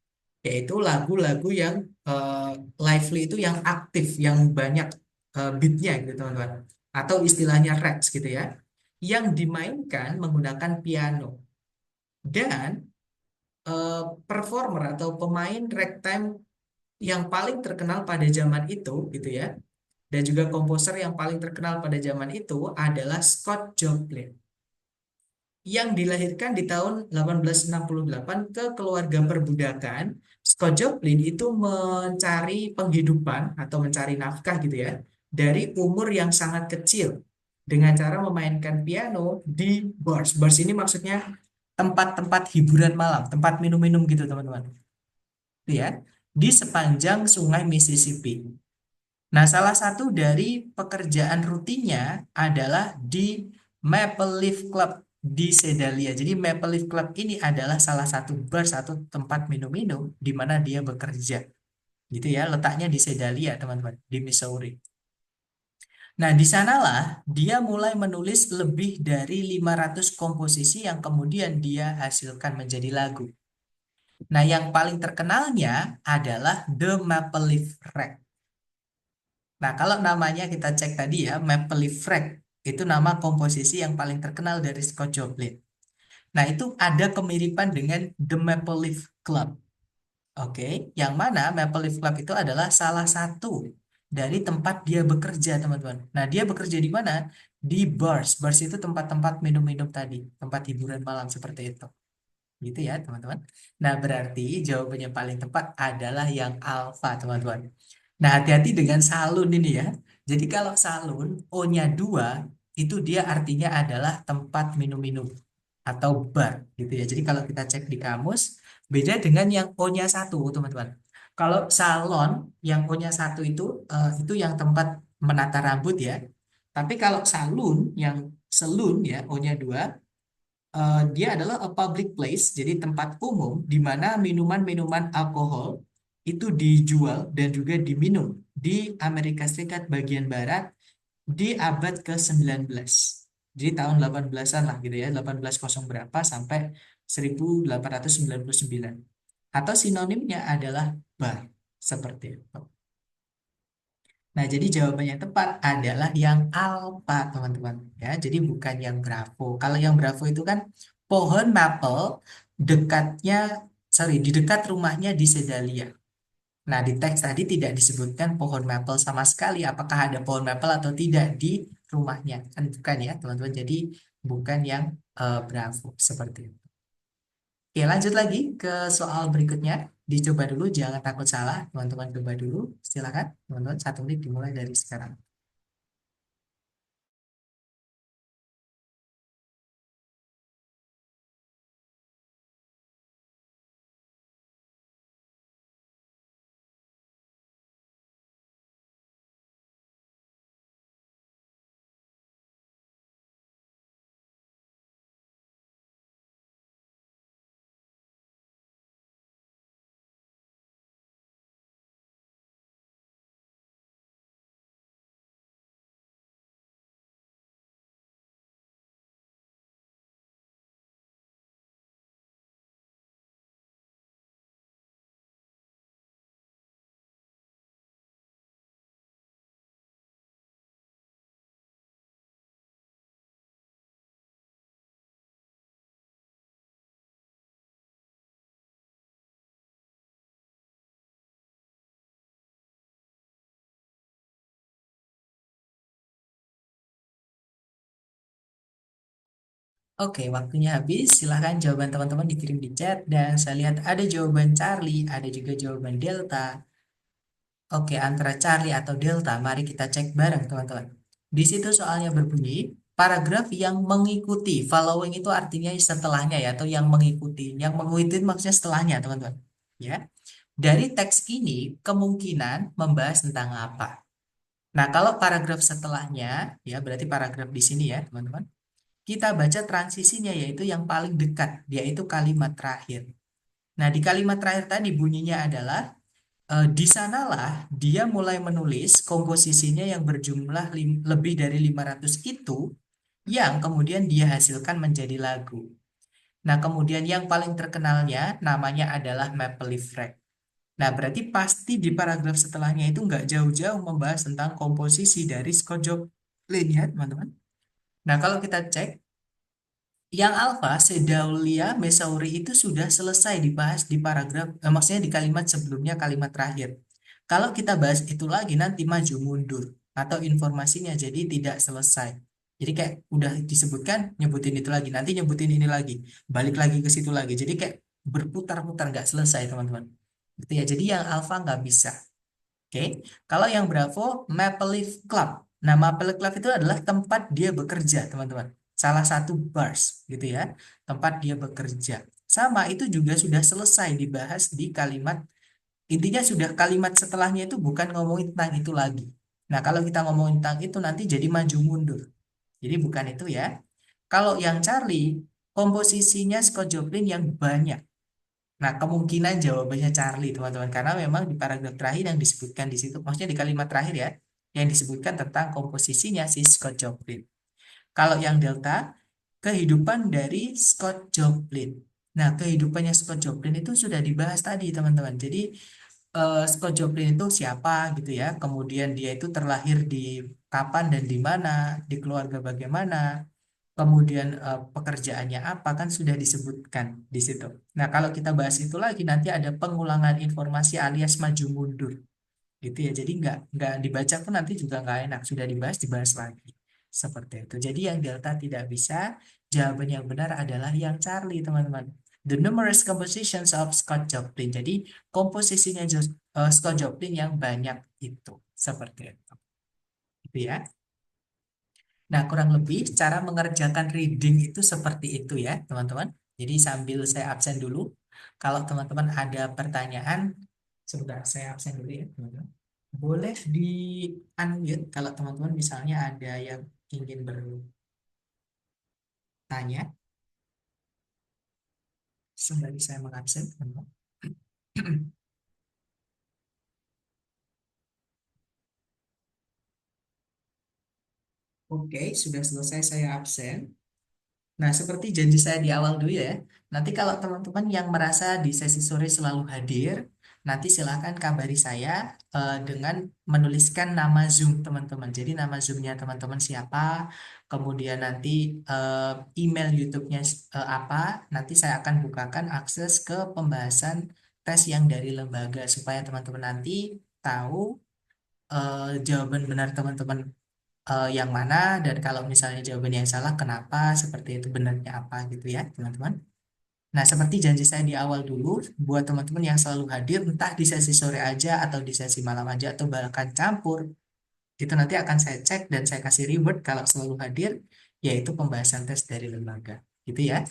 yaitu lagu-lagu yang eh, lively itu yang aktif, yang banyak beatnya gitu teman-teman. Atau istilahnya rags gitu ya, yang dimainkan menggunakan piano. Dan performer atau pemain ragtime yang paling terkenal pada zaman itu gitu ya, dan juga komposer yang paling terkenal pada zaman itu adalah Scott Joplin yang dilahirkan di tahun 1868 ke keluarga perbudakan. Scott Joplin itu mencari penghidupan atau mencari nafkah gitu ya dari umur yang sangat kecil dengan cara memainkan piano di bars. Bars ini maksudnya tempat-tempat hiburan malam, tempat minum-minum gitu teman-teman. Itu ya, di sepanjang Sungai Mississippi. Nah, salah satu dari pekerjaan rutinnya adalah di Maple Leaf Club di Sedalia. Jadi Maple Leaf Club ini adalah salah satu bar, satu tempat minum-minum di mana dia bekerja. Gitu ya, letaknya di Sedalia, teman-teman, di Missouri. Nah, di sanalah dia mulai menulis lebih dari 500 komposisi yang kemudian dia hasilkan menjadi lagu. Nah, yang paling terkenalnya adalah The Maple Leaf Rack. Nah, kalau namanya kita cek tadi ya, Maple Leaf Rag, itu nama komposisi yang paling terkenal dari Scott Joplin. Nah, itu ada kemiripan dengan The Maple Leaf Club. Oke, yang mana Maple Leaf Club itu adalah salah satu dari tempat dia bekerja, teman-teman. Nah, dia bekerja di mana? Di bars. Bars itu tempat-tempat minum-minum tadi, tempat hiburan malam seperti itu. Gitu ya, teman-teman. Nah, berarti jawabannya paling tepat adalah yang alfa, teman-teman. Nah, hati-hati dengan salun ini ya. Jadi kalau salun, O-nya 2, itu dia artinya adalah tempat minum-minum atau bar gitu ya. Jadi kalau kita cek di kamus, beda dengan yang O-nya 1, teman-teman. Kalau salon, yang O-nya 1 itu yang tempat menata rambut ya. Tapi kalau salun, yang selun ya, O-nya 2, dia adalah a public place, jadi tempat umum di mana minuman-minuman alkohol itu dijual dan juga diminum di Amerika Serikat bagian barat di abad ke-19. Jadi tahun 18-an lah gitu ya, 1800 berapa sampai 1899. Atau sinonimnya adalah bar, seperti itu. Nah, jadi jawabannya yang tepat adalah yang alpha, teman-teman. Ya, jadi bukan yang bravo. Kalau yang bravo itu kan pohon maple dekatnya, sorry, di dekat rumahnya di Sedalia. Nah, di teks tadi tidak disebutkan pohon maple sama sekali. Apakah ada pohon maple atau tidak di rumahnya? Kan bukan ya, teman-teman. Jadi bukan yang bravo seperti itu. Oke, lanjut lagi ke soal berikutnya. Dicoba dulu, jangan takut salah. Teman-teman coba dulu. Silakan, teman-teman. 1 menit dimulai dari sekarang. Oke, waktunya habis. Silahkan jawaban teman-teman dikirim di chat. Dan saya lihat ada jawaban Charlie, ada juga jawaban Delta. Oke, antara Charlie atau Delta, mari kita cek bareng, teman-teman. Di situ soalnya berbunyi, paragraf yang mengikuti. Following itu artinya setelahnya ya, atau yang mengikuti. Yang mengikuti maksudnya setelahnya, teman-teman. Ya. Dari teks ini, kemungkinan membahas tentang apa? Nah, kalau paragraf setelahnya, ya berarti paragraf di sini ya, teman-teman. Kita baca transisinya, yaitu yang paling dekat, yaitu kalimat terakhir. Nah, di kalimat terakhir tadi bunyinya adalah di sanalah dia mulai menulis komposisinya yang berjumlah lebih dari 500 itu yang kemudian dia hasilkan menjadi lagu. Nah, kemudian yang paling terkenalnya namanya adalah Maple Leaf Rag. Nah, berarti pasti di paragraf setelahnya itu nggak jauh-jauh membahas tentang komposisi dari Scott Joplin ya, teman-teman. Nah, kalau kita cek yang alfa, Sedaulia, Mesauri itu sudah selesai dibahas di paragraf, maksudnya di kalimat sebelumnya, kalimat terakhir. Kalau kita bahas itu lagi, nanti maju mundur. Atau informasinya jadi tidak selesai. Jadi kayak udah disebutkan, nyebutin itu lagi. Nanti nyebutin ini lagi. Balik lagi ke situ lagi. Jadi kayak berputar-putar, nggak selesai, teman-teman. Gitu ya. Jadi yang alfa nggak bisa. Oke, kalau yang Bravo, Maple Leaf Club. Nah, Maple Leaf Club itu adalah tempat dia bekerja, teman-teman. Salah satu bars, gitu ya, tempat dia bekerja. Sama, itu juga sudah selesai dibahas di kalimat, intinya sudah kalimat setelahnya itu bukan ngomongin tentang itu lagi. Nah, kalau kita ngomongin tentang itu nanti jadi maju mundur. Jadi bukan itu ya. Kalau yang Charlie, komposisinya Scott Joplin yang banyak. Nah, kemungkinan jawabannya Charlie, teman-teman. Karena memang di paragraf terakhir yang disebutkan di situ, maksudnya di kalimat terakhir ya, yang disebutkan tentang komposisinya si Scott Joplin. Kalau yang Delta, kehidupan dari Scott Joplin. Nah, kehidupannya Scott Joplin itu sudah dibahas tadi, teman-teman. Jadi, Scott Joplin itu siapa gitu ya. Kemudian dia itu terlahir di kapan dan di mana, di keluarga bagaimana, kemudian pekerjaannya apa kan sudah disebutkan di situ. Nah, kalau kita bahas itu lagi nanti ada pengulangan informasi alias maju mundur gitu ya. Jadi nggak dibaca pun nanti juga nggak enak. Sudah dibahas lagi seperti itu. Jadi yang delta tidak bisa. Jawaban yang benar adalah yang Charlie, teman-teman. The numerous compositions of Scott Joplin. Jadi komposisinya Scott Joplin yang banyak itu seperti itu. Gitu ya. Nah, kurang lebih cara mengerjakan reading itu seperti itu ya, teman-teman. Jadi sambil saya absen dulu. Kalau teman-teman ada pertanyaan, sebentar saya absen dulu ya, teman-teman. Boleh di unmute kalau teman-teman misalnya ada yang ingin bertanya sembari saya mengabsen, teman-teman. Oke, sudah selesai saya absen. Nah, seperti janji saya di awal dulu ya, nanti kalau teman-teman yang merasa di sesi sore selalu hadir, nanti silakan kabari saya dengan menuliskan nama Zoom teman-teman. Jadi nama Zoom-nya teman-teman siapa, kemudian nanti email YouTube-nya apa, nanti saya akan bukakan akses ke pembahasan tes yang dari lembaga supaya teman-teman nanti tahu jawaban benar teman-teman yang mana dan kalau misalnya jawaban yang salah kenapa seperti itu benarnya apa gitu ya teman-teman. Nah seperti janji saya di awal dulu buat teman-teman yang selalu hadir entah di sesi sore aja atau di sesi malam aja atau bahkan campur itu nanti akan saya cek dan saya kasih reward kalau selalu hadir yaitu pembahasan tes dari lembaga gitu ya.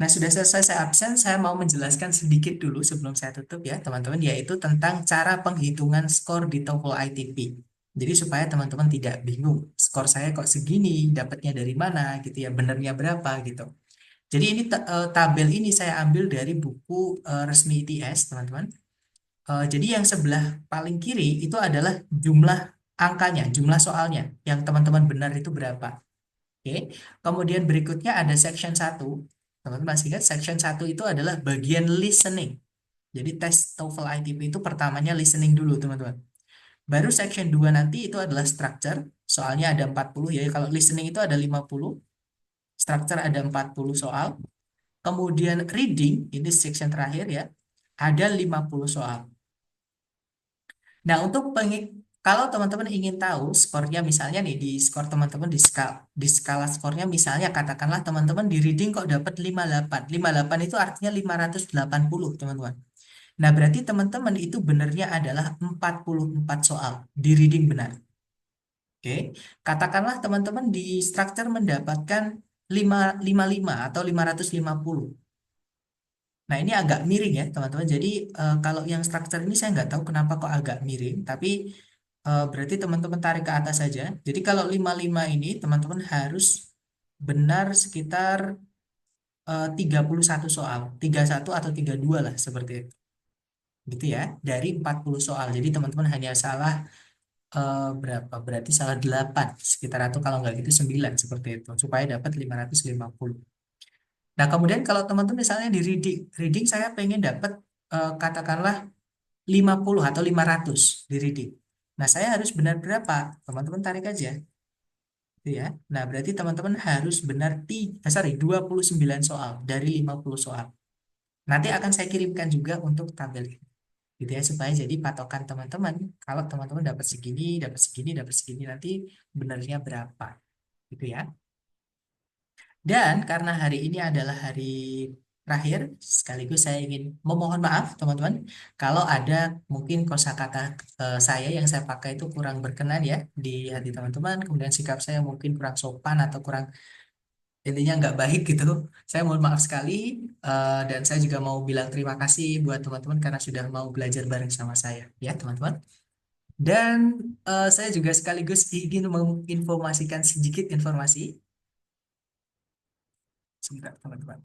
Nah, sudah selesai saya absen, saya mau menjelaskan sedikit dulu sebelum saya tutup ya, teman-teman, yaitu tentang cara penghitungan skor di TOEFL ITP. Jadi supaya teman-teman tidak bingung, skor saya kok segini, dapatnya dari mana gitu ya, benernya berapa gitu. Jadi ini tabel ini saya ambil dari buku resmi ITS, teman-teman. Jadi yang sebelah paling kiri itu adalah jumlah angkanya, jumlah soalnya, yang teman-teman benar itu berapa. Oke, kemudian berikutnya ada section satu. Teman-teman masih ingat section satu itu adalah bagian listening. Jadi tes TOEFL ITP itu pertamanya listening dulu, teman-teman. Baru section 2 nanti itu adalah structure. Soalnya ada 40 ya. Kalau listening itu ada 50, structure ada 40 soal. Kemudian reading, ini section terakhir ya, ada 50 soal. Nah, untuk Kalau teman-teman ingin tahu skornya misalnya nih di skor teman-teman di skala skornya misalnya katakanlah teman-teman di reading kok dapat 58. 58 itu artinya 580 teman-teman. Nah, berarti teman-teman itu benarnya adalah 44 soal di reading benar. Oke. Katakanlah teman-teman di structure mendapatkan 555 atau 550. Nah, ini agak miring ya, teman-teman. Jadi, kalau yang struktur ini saya nggak tahu kenapa kok agak miring, tapi berarti teman-teman tarik ke atas saja. Jadi, kalau 55 ini, teman-teman harus benar sekitar 31 soal. 31 atau 32 lah, seperti itu. Gitu ya, dari 40 soal. Jadi, teman-teman hanya salah berapa? Berarti salah 8 sekitar, atau kalau nggak gitu 9, seperti itu. Supaya dapat 550. Nah, kemudian kalau teman-teman misalnya di reading saya pengen dapat katakanlah 50 atau 500 di reading. Nah, saya harus benar berapa? Teman-teman tarik aja, gitu ya. Nah, berarti teman-teman harus benar 29 soal dari 50 soal. Nanti akan saya kirimkan juga untuk tabel ini, gitu ya, supaya jadi patokan teman-teman. Kalau teman-teman dapat segini, dapat segini, dapat segini, nanti benarnya berapa, gitu ya. Dan karena hari ini adalah hari terakhir, sekaligus saya ingin memohon maaf teman-teman kalau ada mungkin kosakata saya yang saya pakai itu kurang berkenan ya di hati teman-teman, kemudian sikap saya mungkin kurang sopan atau kurang, intinya nggak baik gitu. Saya mohon maaf sekali, dan saya juga mau bilang terima kasih buat teman-teman karena sudah mau belajar bareng sama saya ya teman-teman. Dan saya juga sekaligus ingin menginformasikan sedikit informasi sebentar teman-teman.